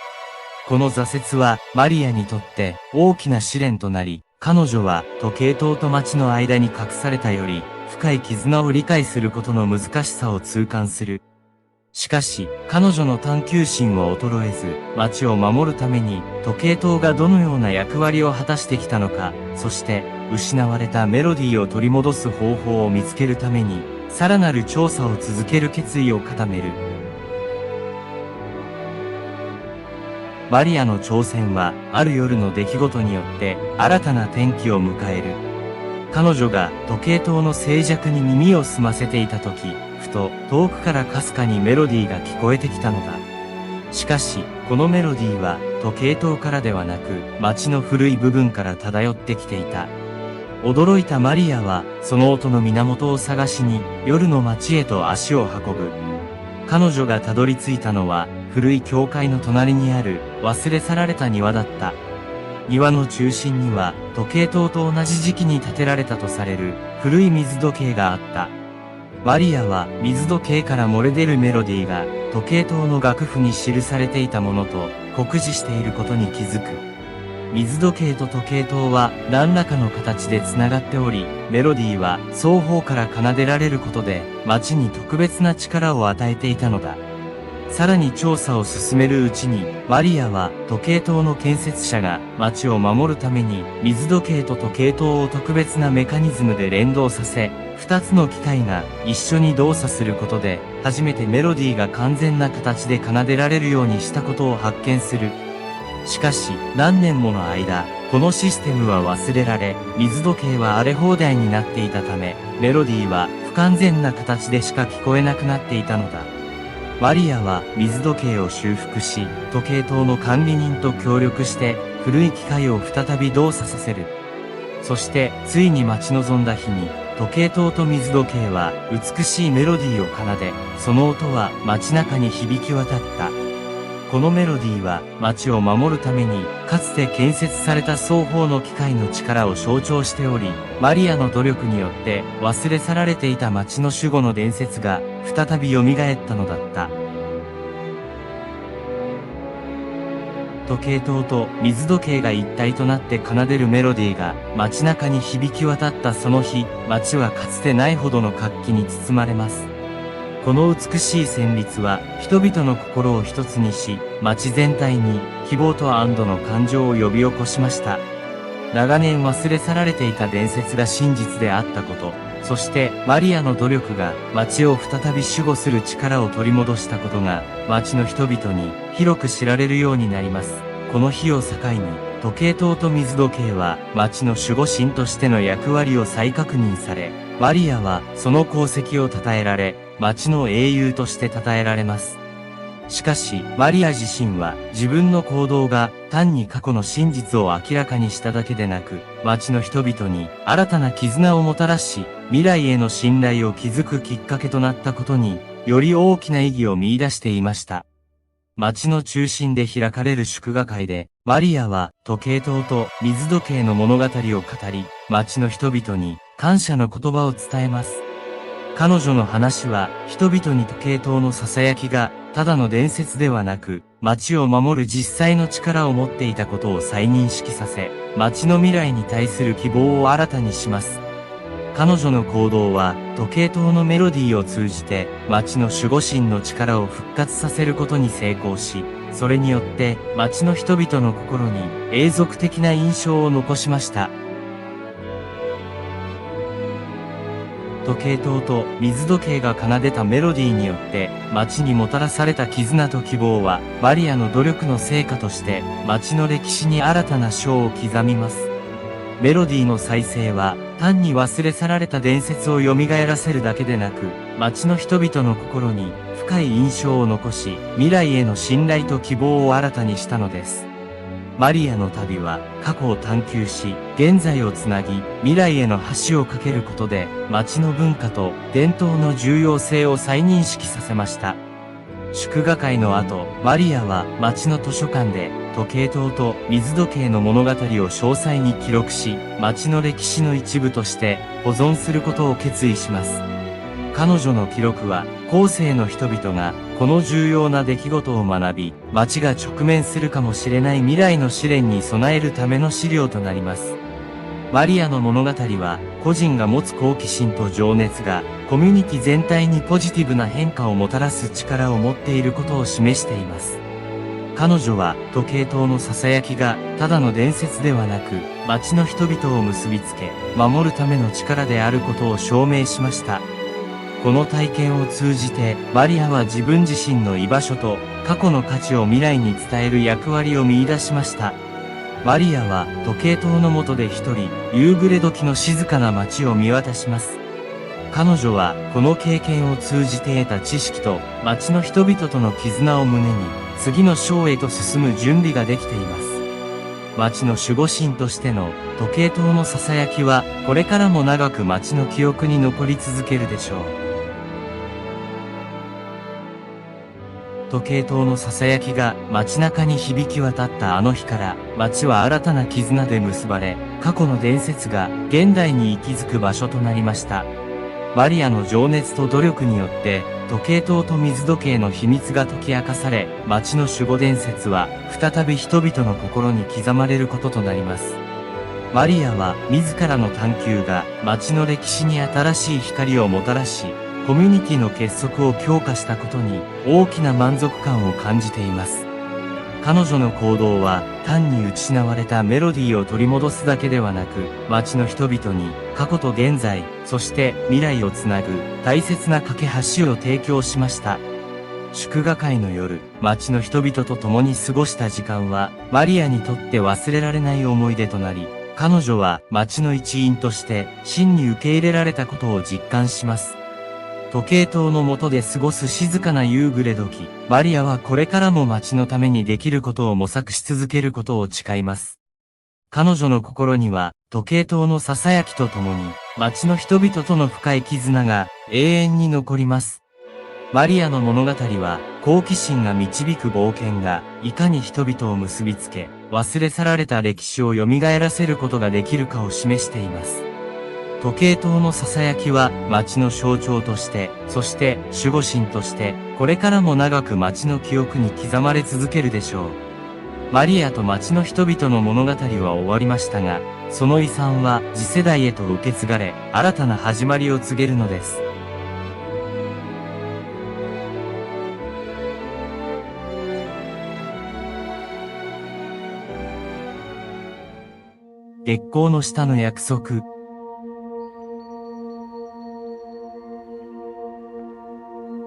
この挫折はマリアにとって大きな試練となり、彼女は時計塔と街の間に隠されたより深い絆を理解することの難しさを痛感する。しかし、彼女の探求心は衰えず、街を守るために時計塔がどのような役割を果たしてきたのか、そして失われたメロディーを取り戻す方法を見つけるために、さらなる調査を続ける決意を固める。マリアの挑戦は、ある夜の出来事によって新たな転機を迎える。彼女が時計塔の静寂に耳を澄ませていた時、ふと遠くからかすかにメロディーが聞こえてきたのだ。しかし、このメロディーは時計塔からではなく、街の古い部分から漂ってきていた。驚いたマリアは、その音の源を探しに、夜の街へと足を運ぶ。彼女がたどり着いたのは、古い教会の隣にある忘れ去られた庭だった。庭の中心には、時計塔と同じ時期に建てられたとされる古い水時計があった。マリアは水時計から漏れ出るメロディーが時計塔の楽譜に記されていたものと酷似していることに気づく。水時計と時計塔は何らかの形でつながっており、メロディーは双方から奏でられることで街に特別な力を与えていたのだ。さらに調査を進めるうちに、マリアは時計塔の建設者が街を守るために水時計と時計塔を特別なメカニズムで連動させ、二つの機械が一緒に動作することで、初めてメロディーが完全な形で奏でられるようにしたことを発見する。しかし、何年もの間、このシステムは忘れられ、水時計は荒れ放題になっていたため、メロディーは不完全な形でしか聞こえなくなっていたのだ。マリアは水時計を修復し、時計塔の管理人と協力して古い機械を再び動作させる。そしてついに待ち望んだ日に、時計塔と水時計は美しいメロディーを奏で、その音は街中に響き渡った。このメロディーは街を守るためにかつて建設された双方の機械の力を象徴しており、マリアの努力によって忘れ去られていた街の守護の伝説が再び蘇ったのだった。時計塔と水時計が一体となって奏でるメロディーが街中に響き渡ったその日、街はかつてないほどの活気に包まれます。この美しい旋律は人々の心を一つにし、街全体に希望と安堵の感情を呼び起こしました。長年忘れ去られていた伝説が真実であったこと、そしてマリアの努力が街を再び守護する力を取り戻したことが街の人々に広く知られるようになります。この日を境に、時計塔と水時計は街の守護神としての役割を再確認され、マリアはその功績を称えられ、街の英雄として称えられます。しかし、マリア自身は自分の行動が単に過去の真実を明らかにしただけでなく、街の人々に新たな絆をもたらし、未来への信頼を築くきっかけとなったことに、より大きな意義を見出していました。街の中心で開かれる祝賀会で、マリアは時計塔と水時計の物語を語り、街の人々に感謝の言葉を伝えます。彼女の話は人々に時計塔の囁きがただの伝説ではなく、町を守る実際の力を持っていたことを再認識させ、町の未来に対する希望を新たにします。彼女の行動は、時計塔のメロディーを通じて、町の守護神の力を復活させることに成功し、それによって、町の人々の心に永続的な印象を残しました。時計塔と水時計が奏でたメロディーによって、町にもたらされた絆と希望は、マリアの努力の成果として、町の歴史に新たな章を刻みます。メロディーの再生は、単に忘れ去られた伝説を蘇らせるだけでなく、町の人々の心に深い印象を残し、未来への信頼と希望を新たにしたのです。マリアの旅は、過去を探求し、現在をつなぎ、未来への橋を架けることで、町の文化と伝統の重要性を再認識させました。祝賀会の後、マリアは町の図書館で時計塔と水時計の物語を詳細に記録し、町の歴史の一部として保存することを決意します。彼女の記録は後世の人々がこの重要な出来事を学び、町が直面するかもしれない未来の試練に備えるための資料となります。マリアの物語は、個人が持つ好奇心と情熱が、コミュニティ全体にポジティブな変化をもたらす力を持っていることを示しています。彼女は、時計塔の囁きが、ただの伝説ではなく、町の人々を結びつけ、守るための力であることを証明しました。この体験を通じて、マリアは自分自身の居場所と、過去の価値を未来に伝える役割を見出しました。マリアは時計塔の下で一人、夕暮れ時の静かな街を見渡します。彼女はこの経験を通じて得た知識と街の人々との絆を胸に、次の章へと進む準備ができています。街の守護神としての時計塔の囁きは、これからも長く街の記憶に残り続けるでしょう。時計塔の囁きが街中に響き渡ったあの日から、街は新たな絆で結ばれ、過去の伝説が現代に息づく場所となりました。マリアの情熱と努力によって、時計塔と水時計の秘密が解き明かされ、街の守護伝説は再び人々の心に刻まれることとなります。マリアは自らの探求が街の歴史に新しい光をもたらし、コミュニティの結束を強化したことに大きな満足感を感じています。彼女の行動は単に失われたメロディーを取り戻すだけではなく、街の人々に過去と現在、そして未来をつなぐ大切な架け橋を提供しました。祝賀会の夜、街の人々と共に過ごした時間は、マリアにとって忘れられない思い出となり、彼女は街の一員として真に受け入れられたことを実感します。時計塔の下で過ごす静かな夕暮れ時、マリアはこれからも街のためにできることを模索し続けることを誓います。彼女の心には、時計塔の囁きとともに、街の人々との深い絆が永遠に残ります。マリアの物語は、好奇心が導く冒険が、いかに人々を結びつけ、忘れ去られた歴史を蘇らせることができるかを示しています。時計塔の囁きは街の象徴として、そして守護神として、これからも長く街の記憶に刻まれ続けるでしょう。マリアと街の人々の物語は終わりましたが、その遺産は次世代へと受け継がれ、新たな始まりを告げるのです。月光の下の約束。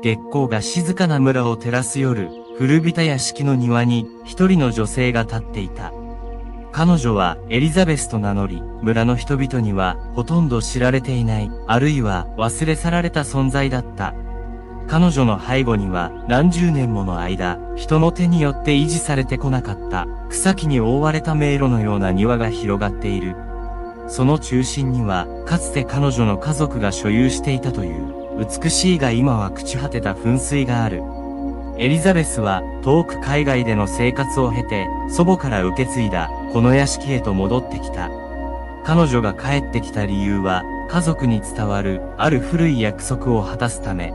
月光が静かな村を照らす夜、古びた屋敷の庭に一人の女性が立っていた。彼女はエリザベスと名乗り、村の人々にはほとんど知られていない、あるいは忘れ去られた存在だった。彼女の背後には何十年もの間、人の手によって維持されてこなかった草木に覆われた迷路のような庭が広がっている。その中心には、かつて彼女の家族が所有していたという、美しいが今は朽ち果てた噴水がある。エリザベスは遠く海外での生活を経て、祖母から受け継いだこの屋敷へと戻ってきた。彼女が帰ってきた理由は、家族に伝わるある古い約束を果たすため。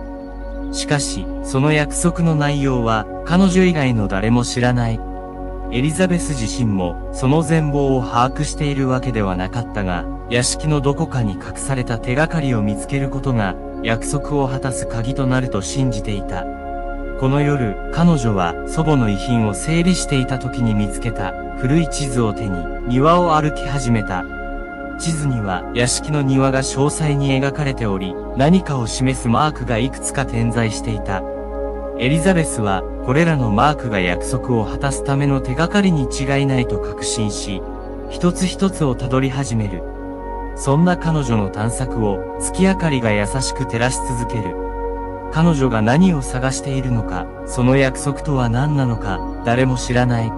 しかし、その約束の内容は、彼女以外の誰も知らない。エリザベス自身も、その全貌を把握しているわけではなかったが、屋敷のどこかに隠された手がかりを見つけることが、約束を果たす鍵となると信じていた。この夜、彼女は祖母の遺品を整理していた時に見つけた古い地図を手に庭を歩き始めた。地図には屋敷の庭が詳細に描かれており、何かを示すマークがいくつか点在していた。エリザベスはこれらのマークが約束を果たすための手がかりに違いないと確信し、一つ一つをたどり始める。そんな彼女の探索を月明かりが優しく照らし続ける。彼女が何を探しているのか、その約束とは何なのか、誰も知らない。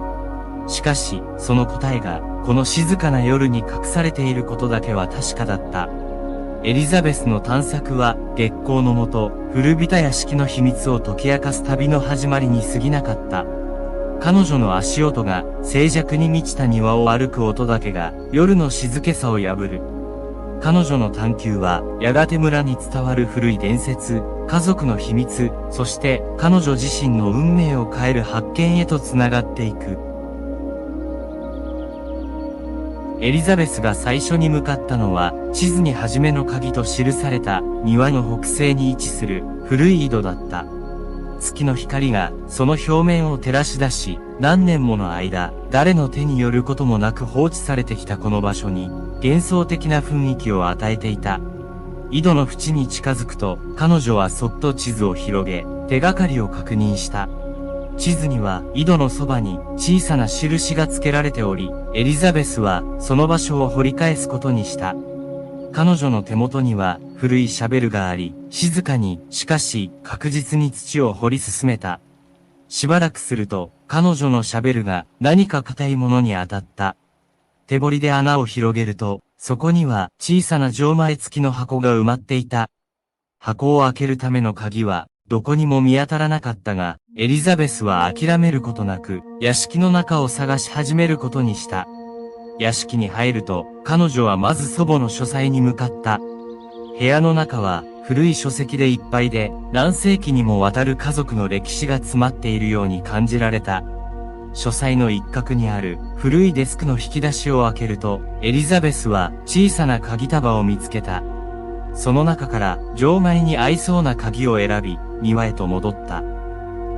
しかし、その答えが、この静かな夜に隠されていることだけは確かだった。エリザベスの探索は、月光の下、古びた屋敷の秘密を解き明かす旅の始まりに過ぎなかった。彼女の足音が、静寂に満ちた庭を歩く音だけが、夜の静けさを破る。彼女の探求は、やがて村に伝わる古い伝説、家族の秘密、そして彼女自身の運命を変える発見へとつながっていく。エリザベスが最初に向かったのは、地図に初めの鍵と記された庭の北西に位置する古い井戸だった。月の光がその表面を照らし出し、何年もの間、誰の手によることもなく放置されてきたこの場所に、幻想的な雰囲気を与えていた。井戸の縁に近づくと、彼女はそっと地図を広げ、手がかりを確認した。地図には、井戸のそばに小さな印が付けられており、エリザベスはその場所を掘り返すことにした。彼女の手元には古いシャベルがあり、静かに、しかし確実に土を掘り進めた。しばらくすると、彼女のシャベルが何か硬いものに当たった。手掘りで穴を広げると、そこには小さな錠前付きの箱が埋まっていた。箱を開けるための鍵は、どこにも見当たらなかったが、エリザベスは諦めることなく、屋敷の中を探し始めることにした。屋敷に入ると、彼女はまず祖母の書斎に向かった。部屋の中は、古い書籍でいっぱいで、何世紀にもわたる家族の歴史が詰まっているように感じられた。書斎の一角にある古いデスクの引き出しを開けると、エリザベスは小さな鍵束を見つけた。その中から錠前に合いそうな鍵を選び、庭へと戻った。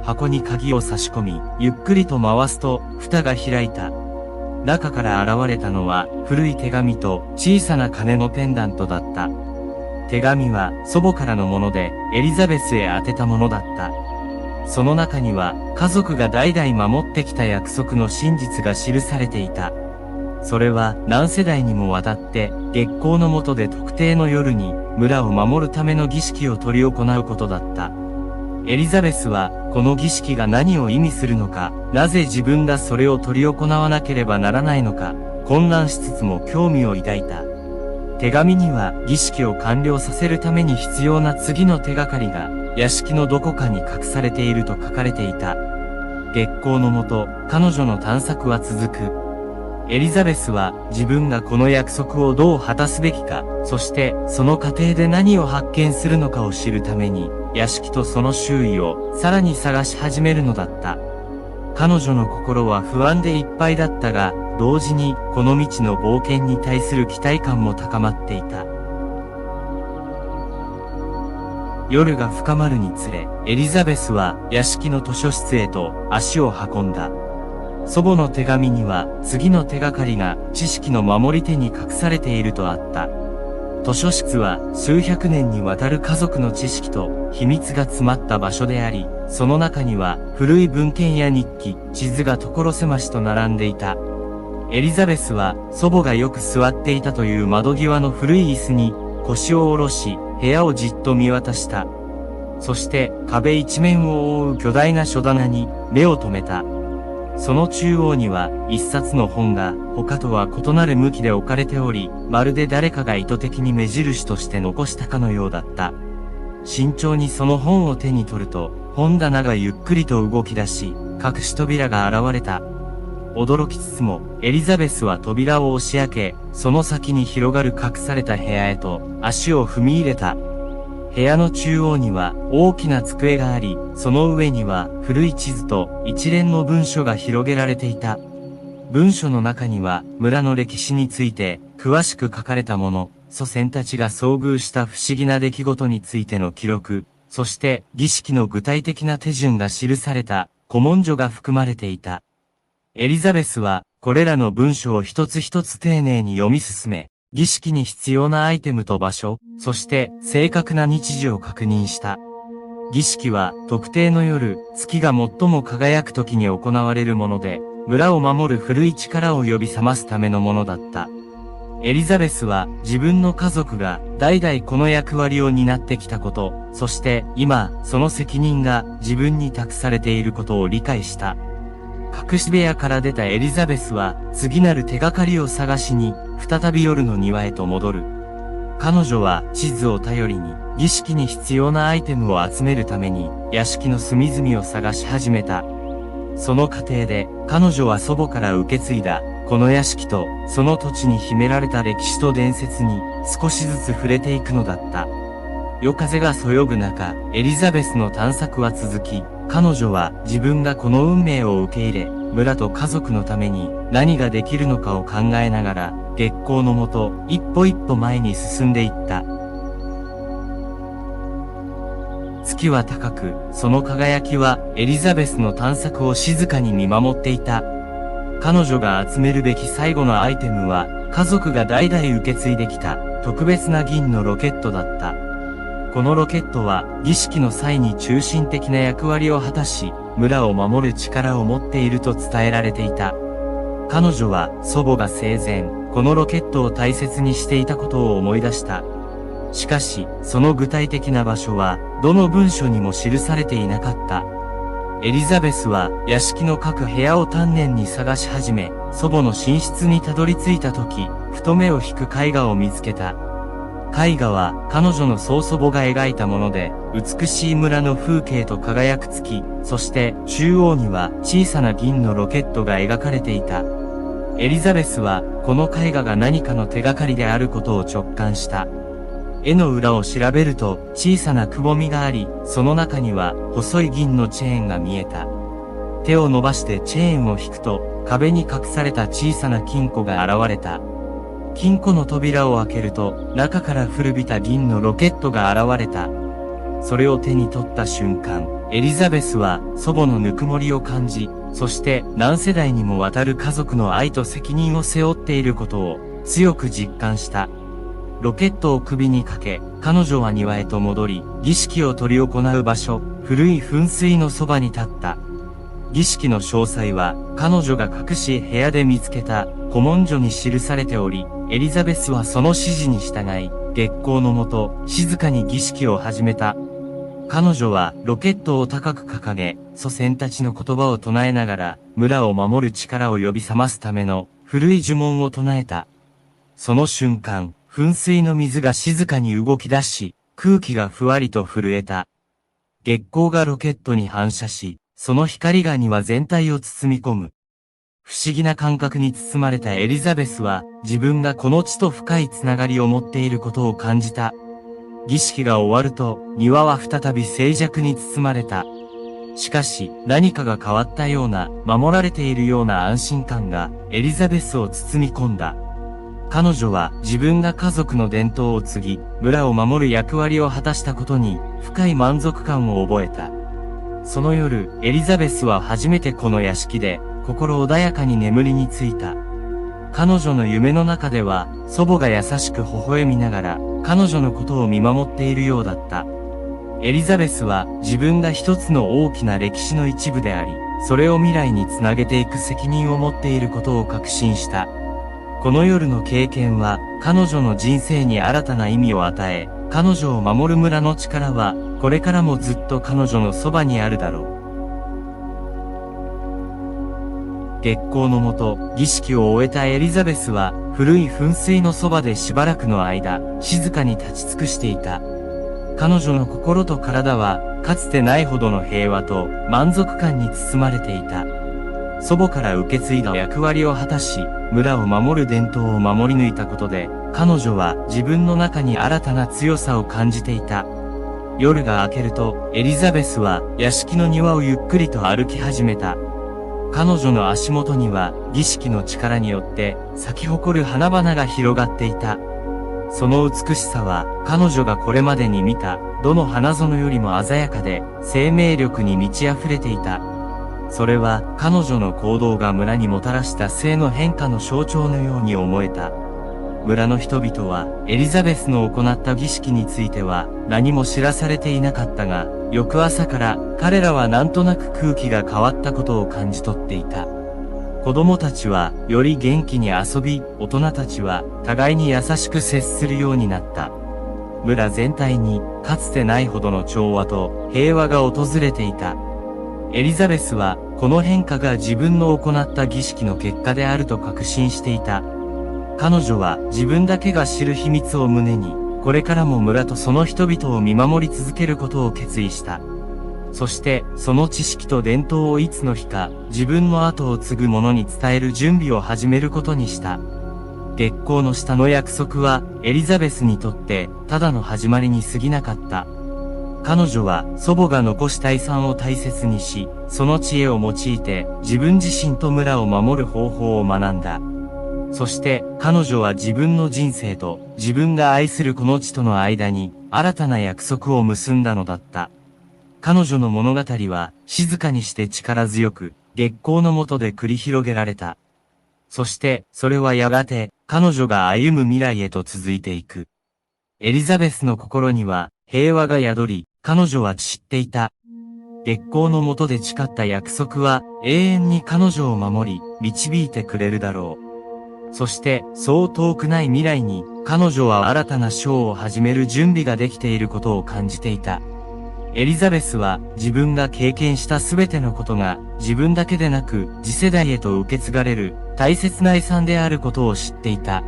箱に鍵を差し込み、ゆっくりと回すと、蓋が開いた。中から現れたのは、古い手紙と小さな鐘のペンダントだった。手紙は祖母からのもので、エリザベスへ宛てたものだった。その中には、家族が代々守ってきた約束の真実が記されていた。それは何世代にもわたって、月光の下で特定の夜に、村を守るための儀式を執り行うことだった。エリザベスは、この儀式が何を意味するのか、なぜ自分がそれを執り行わなければならないのか、混乱しつつも興味を抱いた。手紙には、儀式を完了させるために必要な次の手がかりが、屋敷のどこかに隠されていると書かれていた。月光の下、彼女の探索は続く。エリザベスは自分がこの約束をどう果たすべきか、そしてその過程で何を発見するのかを知るために、屋敷とその周囲をさらに探し始めるのだった。彼女の心は不安でいっぱいだったが、同時にこの未知の冒険に対する期待感も高まっていた。夜が深まるにつれ、エリザベスは屋敷の図書室へと足を運んだ。祖母の手紙には次の手がかりが知識の守り手に隠されているとあった。図書室は数百年にわたる家族の知識と秘密が詰まった場所であり、その中には古い文献や日記、地図が所狭しと並んでいた。エリザベスは祖母がよく座っていたという窓際の古い椅子に腰を下ろし、部屋をじっと見渡した。そして壁一面を覆う巨大な書棚に目を留めた。その中央には一冊の本が他とは異なる向きで置かれており、まるで誰かが意図的に目印として残したかのようだった。慎重にその本を手に取ると、本棚がゆっくりと動き出し、隠し扉が現れた。驚きつつも、エリザベスは扉を押し開け、その先に広がる隠された部屋へと足を踏み入れた。部屋の中央には大きな机があり、その上には古い地図と一連の文書が広げられていた。文書の中には村の歴史について詳しく書かれたもの、祖先たちが遭遇した不思議な出来事についての記録、そして儀式の具体的な手順が記された古文書が含まれていた。エリザベスはこれらの文書を一つ一つ丁寧に読み進め、儀式に必要なアイテムと場所、そして正確な日時を確認した。儀式は特定の夜、月が最も輝く時に行われるもので、村を守る古い力を呼び覚ますためのものだった。エリザベスは自分の家族が代々この役割を担ってきたこと、そして今その責任が自分に託されていることを理解した。隠し部屋から出たエリザベスは次なる手がかりを探しに再び夜の庭へと戻る。彼女は地図を頼りに儀式に必要なアイテムを集めるために屋敷の隅々を探し始めた。その過程で彼女は祖母から受け継いだこの屋敷とその土地に秘められた歴史と伝説に少しずつ触れていくのだった。夜風がそよぐ中、エリザベスの探索は続き、彼女は自分がこの運命を受け入れ、村と家族のために何ができるのかを考えながら、月光のもと一歩一歩前に進んでいった。月は高く、その輝きはエリザベスの探索を静かに見守っていた。彼女が集めるべき最後のアイテムは、家族が代々受け継いできた特別な銀のロケットだった。このロケットは儀式の際に中心的な役割を果たし、村を守る力を持っていると伝えられていた。彼女は祖母が生前、このロケットを大切にしていたことを思い出した。しかし、その具体的な場所は、どの文書にも記されていなかった。エリザベスは屋敷の各部屋を丹念に探し始め、祖母の寝室にたどり着いた時、ふと目を引く絵画を見つけた。絵画は彼女の曽祖母が描いたもので、美しい村の風景と輝く月、そして中央には小さな銀のロケットが描かれていた。エリザベスはこの絵画が何かの手がかりであることを直感した。絵の裏を調べると小さなくぼみがあり、その中には細い銀のチェーンが見えた。手を伸ばしてチェーンを引くと壁に隠された小さな金庫が現れた。金庫の扉を開けると中から古びた銀のロケットが現れた。それを手に取った瞬間、エリザベスは祖母のぬくもりを感じ、そして何世代にもわたる家族の愛と責任を背負っていることを強く実感した。ロケットを首にかけ、彼女は庭へと戻り、儀式を執り行う場所、古い噴水のそばに立った。儀式の詳細は、彼女が隠し部屋で見つけた古文書に記されており、エリザベスはその指示に従い、月光のもと、静かに儀式を始めた。彼女はロケットを高く掲げ、祖先たちの言葉を唱えながら、村を守る力を呼び覚ますための古い呪文を唱えた。その瞬間、噴水の水が静かに動き出し、空気がふわりと震えた。月光がロケットに反射し、その光が庭全体を包み込む。不思議な感覚に包まれたエリザベスは、自分がこの地と深いつながりを持っていることを感じた。儀式が終わると、庭は再び静寂に包まれた。しかし、何かが変わったような、守られているような安心感が、エリザベスを包み込んだ。彼女は自分が家族の伝統を継ぎ、村を守る役割を果たしたことに深い満足感を覚えた。その夜、エリザベスは初めてこの屋敷で心穏やかに眠りについた。彼女の夢の中では祖母が優しく微笑みながら彼女のことを見守っているようだった。エリザベスは自分が一つの大きな歴史の一部であり、それを未来につなげていく責任を持っていることを確信した。この夜の経験は彼女の人生に新たな意味を与え、彼女を守る村の力はこれからもずっと彼女のそばにあるだろう。月光のもと、儀式を終えたエリザベスは古い噴水のそばでしばらくの間、静かに立ち尽くしていた。彼女の心と体はかつてないほどの平和と満足感に包まれていた。祖母から受け継いだ役割を果たし、村を守る伝統を守り抜いたことで、彼女は自分の中に新たな強さを感じていた。夜が明けると、エリザベスは屋敷の庭をゆっくりと歩き始めた。彼女の足元には儀式の力によって咲き誇る花々が広がっていた。その美しさは彼女がこれまでに見たどの花園よりも鮮やかで生命力に満ち溢れていた。それは彼女の行動が村にもたらした性の変化の象徴のように思えた。村の人々はエリザベスの行った儀式については何も知らされていなかったが、翌朝から彼らはなんとなく空気が変わったことを感じ取っていた。子供たちはより元気に遊び、大人たちは互いに優しく接するようになった。村全体にかつてないほどの調和と平和が訪れていた。エリザベスはこの変化が自分の行った儀式の結果であると確信していた。彼女は自分だけが知る秘密を胸に、これからも村とその人々を見守り続けることを決意した。そして、その知識と伝統をいつの日か、自分の後を継ぐ者に伝える準備を始めることにした。月光の下の約束は、エリザベスにとって、ただの始まりに過ぎなかった。彼女は、祖母が残した遺産を大切にし、その知恵を用いて、自分自身と村を守る方法を学んだ。そして彼女は自分の人生と自分が愛するこの地との間に新たな約束を結んだのだった。彼女の物語は静かにして力強く月光の下で繰り広げられた。そしてそれはやがて彼女が歩む未来へと続いていく。エリザベスの心には平和が宿り、彼女は知っていた。月光の下で誓った約束は永遠に彼女を守り導いてくれるだろう。そして、そう遠くない未来に、彼女は新たな章を始める準備ができていることを感じていた。エリザベスは、自分が経験したすべてのことが、自分だけでなく、次世代へと受け継がれる、大切な遺産であることを知っていた。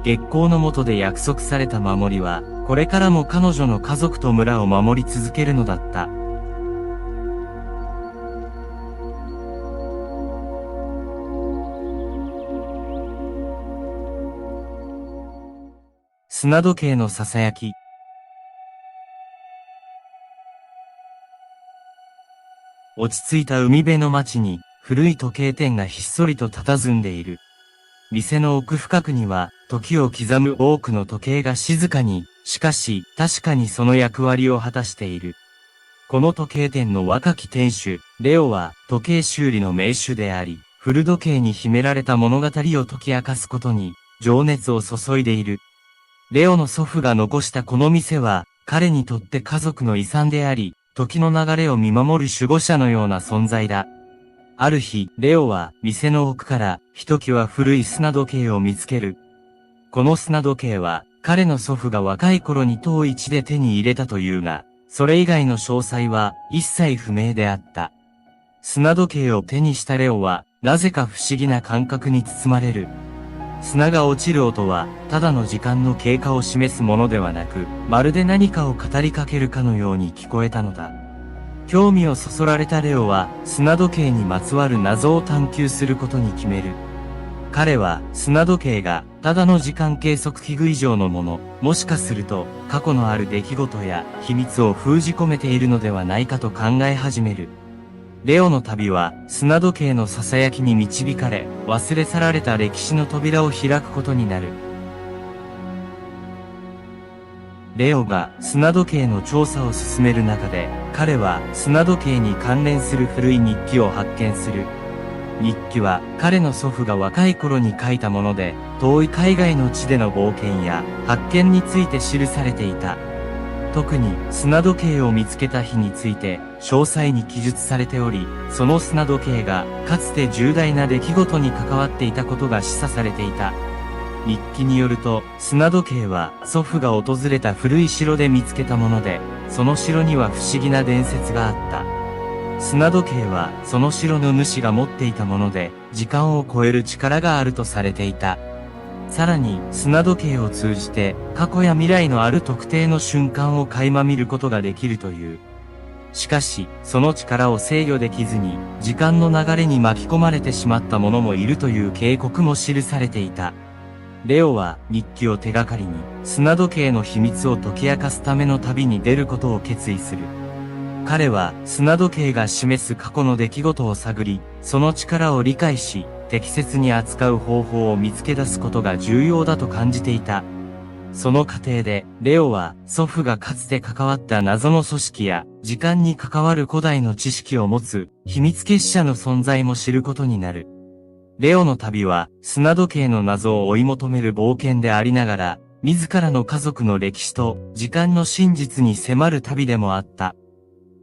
月光の下で約束された守りは、これからも彼女の家族と村を守り続けるのだった。砂時計の囁き。落ち着いた海辺の町に古い時計店がひっそりと佇んでいる。店の奥深くには時を刻む多くの時計が静かに、しかし確かにその役割を果たしている。この時計店の若き店主、レオは時計修理の名手であり、古時計に秘められた物語を解き明かすことに情熱を注いでいる。レオの祖父が残したこの店は、彼にとって家族の遺産であり、時の流れを見守る守護者のような存在だ。ある日、レオは店の奥からひときわ古い砂時計を見つける。この砂時計は、彼の祖父が若い頃に当一で手に入れたというが、それ以外の詳細は一切不明であった。砂時計を手にしたレオは、なぜか不思議な感覚に包まれる。砂が落ちる音は、ただの時間の経過を示すものではなく、まるで何かを語りかけるかのように聞こえたのだ。興味をそそられたレオは、砂時計にまつわる謎を探求することに決める。彼は、砂時計が、ただの時間計測器具以上のもの、もしかすると、過去のある出来事や秘密を封じ込めているのではないかと考え始める。レオの旅は砂時計の囁きに導かれ、忘れ去られた歴史の扉を開くことになる。レオが砂時計の調査を進める中で、彼は砂時計に関連する古い日記を発見する。日記は彼の祖父が若い頃に書いたもので、遠い海外の地での冒険や発見について記されていた。特に砂時計を見つけた日について詳細に記述されており、その砂時計がかつて重大な出来事に関わっていたことが示唆されていた。日記によると、砂時計は祖父が訪れた古い城で見つけたもので、その城には不思議な伝説があった。砂時計はその城の主が持っていたもので、時間を超える力があるとされていた。さらに、砂時計を通じて、過去や未来のある特定の瞬間を垣間見ることができるという。しかし、その力を制御できずに、時間の流れに巻き込まれてしまった者もいるという警告も記されていた。レオは日記を手がかりに砂時計の秘密を解き明かすための旅に出ることを決意する。彼は砂時計が示す過去の出来事を探り、その力を理解し、適切に扱う方法を見つけ出すことが重要だと感じていた。その過程で、レオは祖父がかつて関わった謎の組織や時間に関わる古代の知識を持つ秘密結社の存在も知ることになる。レオの旅は砂時計の謎を追い求める冒険でありながら、自らの家族の歴史と時間の真実に迫る旅でもあった。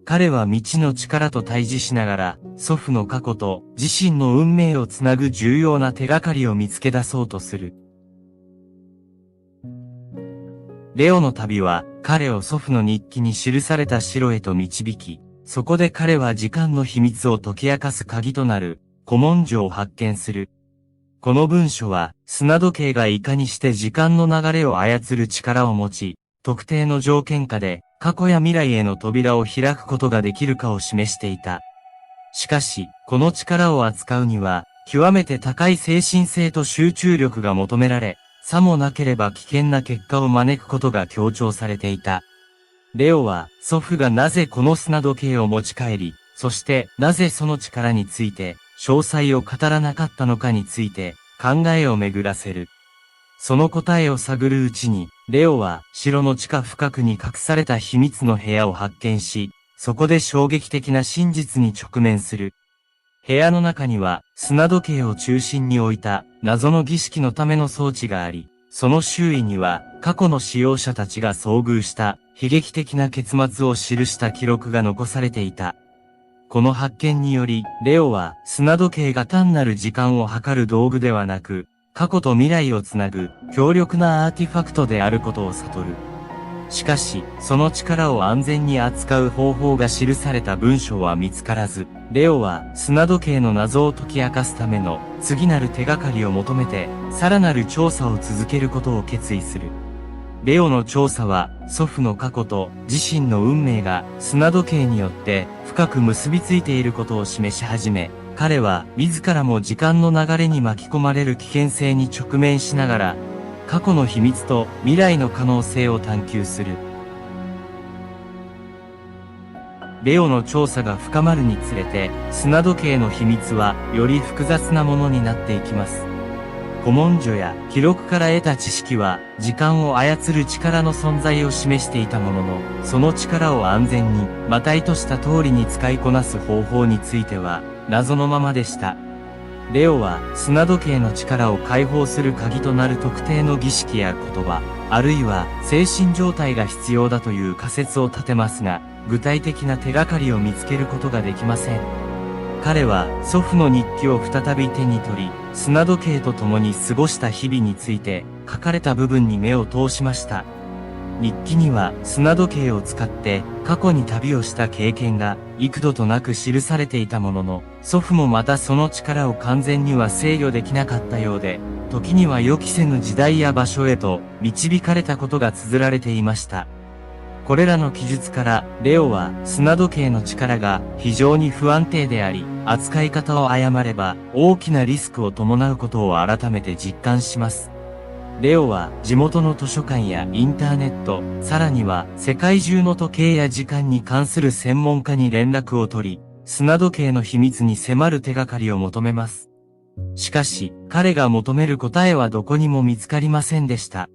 彼は未知の力と対峙しながら、祖父の過去と自身の運命をつなぐ重要な手がかりを見つけ出そうとする。レオの旅は、彼を祖父の日記に記された城へと導き、そこで彼は時間の秘密を解き明かす鍵となる、古文書を発見する。この文書は、砂時計がいかにして時間の流れを操る力を持ち、特定の条件下で、過去や未来への扉を開くことができるかを示していた。しかし、この力を扱うには、極めて高い精神性と集中力が求められ、さもなければ危険な結果を招くことが強調されていた。レオは、祖父がなぜこの砂時計を持ち帰り、そしてなぜその力について、詳細を語らなかったのかについて、考えを巡らせる。その答えを探るうちに、レオは城の地下深くに隠された秘密の部屋を発見し、そこで衝撃的な真実に直面する。部屋の中には砂時計を中心に置いた謎の儀式のための装置があり、その周囲には過去の使用者たちが遭遇した悲劇的な結末を記した記録が残されていた。この発見により、レオは砂時計が単なる時間を計る道具ではなく、過去と未来をつなぐ強力なアーティファクトであることを悟る。しかし、その力を安全に扱う方法が記された文章は見つからず、レオは砂時計の謎を解き明かすための次なる手がかりを求めて、さらなる調査を続けることを決意する。レオの調査は、祖父の過去と自身の運命が砂時計によって深く結びついていることを示し始め、彼は自らも時間の流れに巻き込まれる危険性に直面しながら、過去の秘密と未来の可能性を探求する。レオの調査が深まるにつれて、砂時計の秘密はより複雑なものになっていきます。古文書や記録から得た知識は、時間を操る力の存在を示していたものの、その力を安全に、また意図した通りに使いこなす方法については、謎のままでした。レオは砂時計の力を解放する鍵となる特定の儀式や言葉、あるいは精神状態が必要だという仮説を立てますが、具体的な手がかりを見つけることができません。彼は祖父の日記を再び手に取り、砂時計と共に過ごした日々について書かれた部分に目を通しました。日記には砂時計を使って過去に旅をした経験が幾度となく記されていたものの、祖父もまたその力を完全には制御できなかったようで、時には予期せぬ時代や場所へと導かれたことが綴られていました。これらの記述から、レオは砂時計の力が非常に不安定であり、扱い方を誤れば大きなリスクを伴うことを改めて実感します。レオは地元の図書館やインターネット、さらには世界中の時計や時間に関する専門家に連絡を取り、砂時計の秘密に迫る手がかりを求めます。しかし、彼が求める答えはどこにも見つかりませんでした。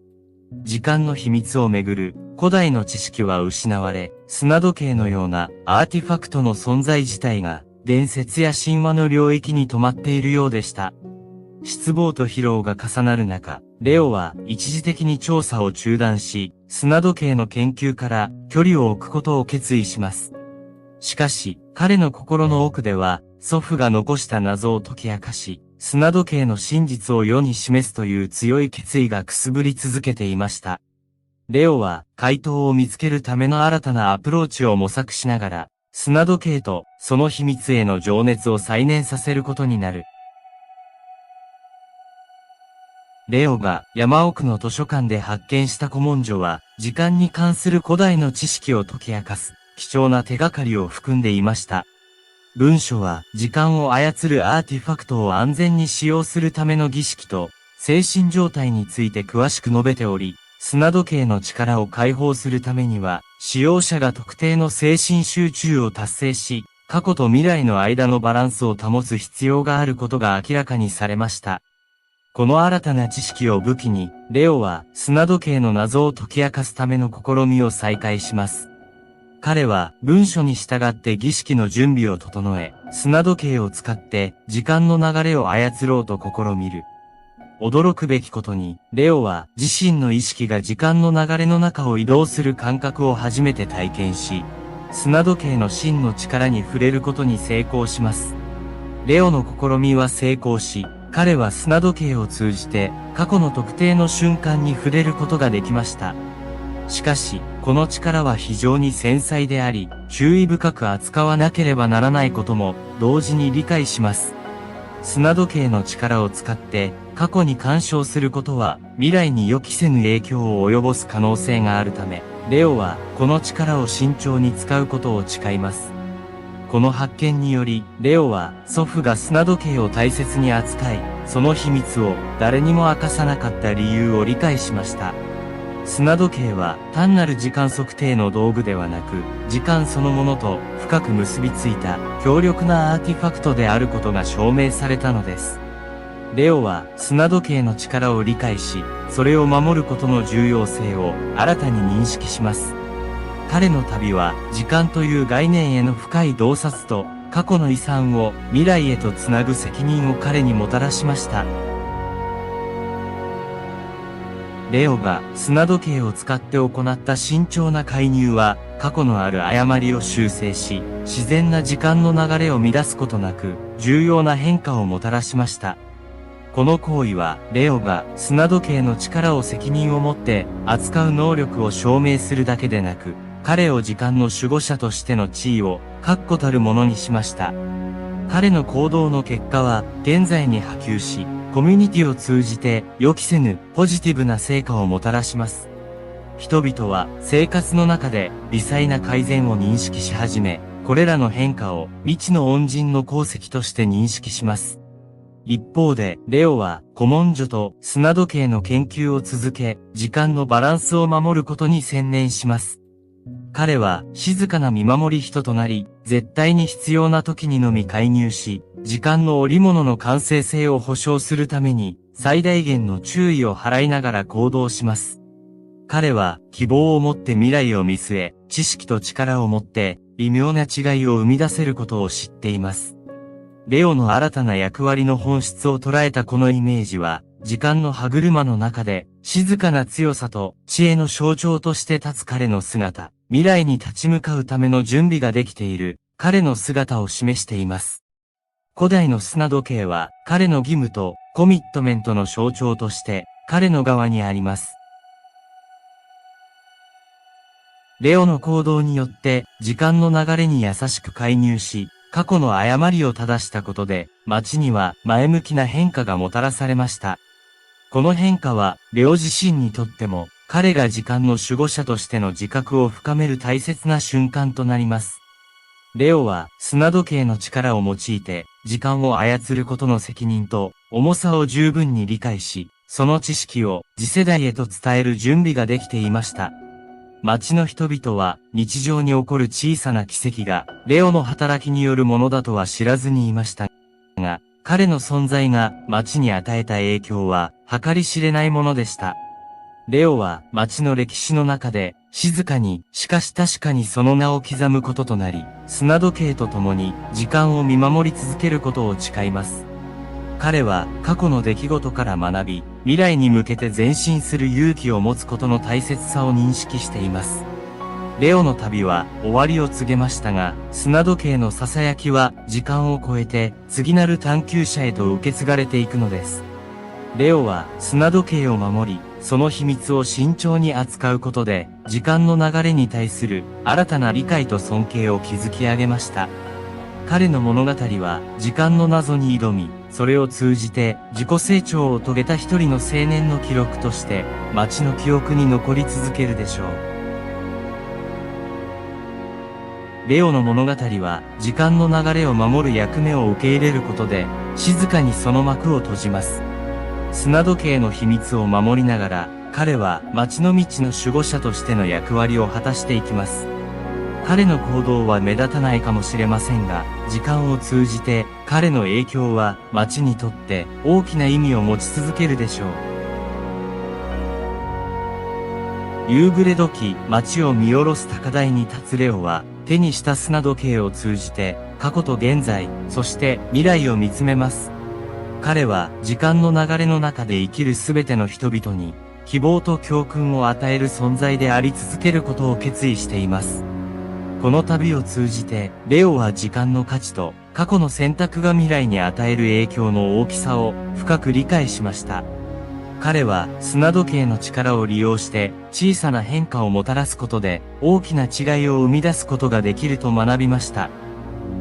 時間の秘密をめぐる古代の知識は失われ、砂時計のようなアーティファクトの存在自体が伝説や神話の領域に止まっているようでした。失望と疲労が重なる中、レオは一時的に調査を中断し、砂時計の研究から距離を置くことを決意します。しかし、彼の心の奥では、祖父が残した謎を解き明かし、砂時計の真実を世に示すという強い決意がくすぶり続けていました。レオは回答を見つけるための新たなアプローチを模索しながら、砂時計とその秘密への情熱を再燃させることになる。レオが山奥の図書館で発見した古文書は、時間に関する古代の知識を解き明かす貴重な手がかりを含んでいました。文書は時間を操るアーティファクトを安全に使用するための儀式と、精神状態について詳しく述べており、砂時計の力を解放するためには、使用者が特定の精神集中を達成し、過去と未来の間のバランスを保つ必要があることが明らかにされました。この新たな知識を武器に、レオは砂時計の謎を解き明かすための試みを再開します。彼は文書に従って儀式の準備を整え、砂時計を使って時間の流れを操ろうと試みる。驚くべきことに、レオは自身の意識が時間の流れの中を移動する感覚を初めて体験し、砂時計の真の力に触れることに成功します。レオの試みは成功し、彼は砂時計を通じて過去の特定の瞬間に触れることができました。しかし、この力は非常に繊細であり、注意深く扱わなければならないことも同時に理解します。砂時計の力を使って過去に干渉することは未来に予期せぬ影響を及ぼす可能性があるため、レオはこの力を慎重に使うことを誓います。この発見により、レオは祖父が砂時計を大切に扱い、その秘密を誰にも明かさなかった理由を理解しました。砂時計は単なる時間測定の道具ではなく、時間そのものと深く結びついた強力なアーティファクトであることが証明されたのです。レオは砂時計の力を理解し、それを守ることの重要性を新たに認識します。彼の旅は時間という概念への深い洞察と過去の遺産を未来へとつなぐ責任を彼にもたらしました。レオが砂時計を使って行った慎重な介入は過去のある誤りを修正し、自然な時間の流れを乱すことなく重要な変化をもたらしました。この行為はレオが砂時計の力を責任を持って扱う能力を証明するだけでなく、彼を時間の守護者としての地位を確固たるものにしました。彼の行動の結果は現在に波及し、コミュニティを通じて予期せぬポジティブな成果をもたらします。人々は生活の中で微細な改善を認識し始め、これらの変化を未知の恩人の功績として認識します。一方で、レオは古文書と砂時計の研究を続け、時間のバランスを守ることに専念します。彼は静かな見守り人となり、絶対に必要な時にのみ介入し、時間の織物の完成性を保証するために、最大限の注意を払いながら行動します。彼は希望を持って未来を見据え、知識と力を持って微妙な違いを生み出せることを知っています。レオの新たな役割の本質を捉えたこのイメージは、時間の歯車の中で静かな強さと知恵の象徴として立つ彼の姿、未来に立ち向かうための準備ができている彼の姿を示しています。古代の砂時計は彼の義務とコミットメントの象徴として彼の側にあります。レオの行動によって時間の流れに優しく介入し、過去の誤りを正したことで街には前向きな変化がもたらされました。この変化はレオ自身にとっても彼が時間の守護者としての自覚を深める大切な瞬間となります。レオは砂時計の力を用いて時間を操ることの責任と重さを十分に理解し、その知識を次世代へと伝える準備ができていました。街の人々は日常に起こる小さな奇跡がレオの働きによるものだとは知らずにいましたが、彼の存在が街に与えた影響は計り知れないものでした。レオは街の歴史の中で静かにしかし確かにその名を刻むこととなり、砂時計と共に時間を見守り続けることを誓います。彼は過去の出来事から学び、未来に向けて前進する勇気を持つことの大切さを認識しています。レオの旅は終わりを告げましたが、砂時計の囁きは時間を超えて次なる探求者へと受け継がれていくのです。レオは砂時計を守り、その秘密を慎重に扱うことで、時間の流れに対する新たな理解と尊敬を築き上げました。彼の物語は時間の謎に挑み、それを通じて自己成長を遂げた一人の青年の記録として街の記憶に残り続けるでしょう。レオの物語は時間の流れを守る役目を受け入れることで静かにその幕を閉じます。砂時計の秘密を守りながら、彼は街の道の守護者としての役割を果たしていきます。彼の行動は目立たないかもしれませんが、時間を通じて彼の影響は街にとって大きな意味を持ち続けるでしょう。夕暮れ時、街を見下ろす高台に立つレオは、手にした砂時計を通じて、過去と現在、そして未来を見つめます。彼は、時間の流れの中で生きるすべての人々に、希望と教訓を与える存在であり続けることを決意しています。この旅を通じて、レオは時間の価値と、過去の選択が未来に与える影響の大きさを深く理解しました。彼は砂時計の力を利用して小さな変化をもたらすことで大きな違いを生み出すことができると学びました。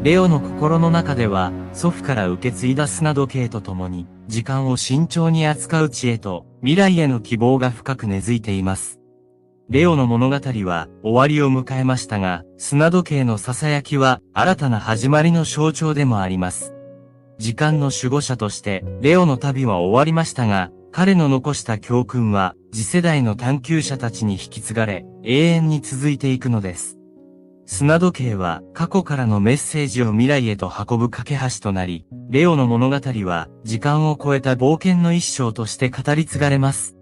レオの心の中では祖父から受け継いだ砂時計とともに時間を慎重に扱う知恵と未来への希望が深く根付いています。レオの物語は終わりを迎えましたが、砂時計の囁きは新たな始まりの象徴でもあります。時間の守護者としてレオの旅は終わりましたが、彼の残した教訓は次世代の探求者たちに引き継がれ、永遠に続いていくのです。砂時計は過去からのメッセージを未来へと運ぶ架け橋となり、レオの物語は時間を超えた冒険の一章として語り継がれます。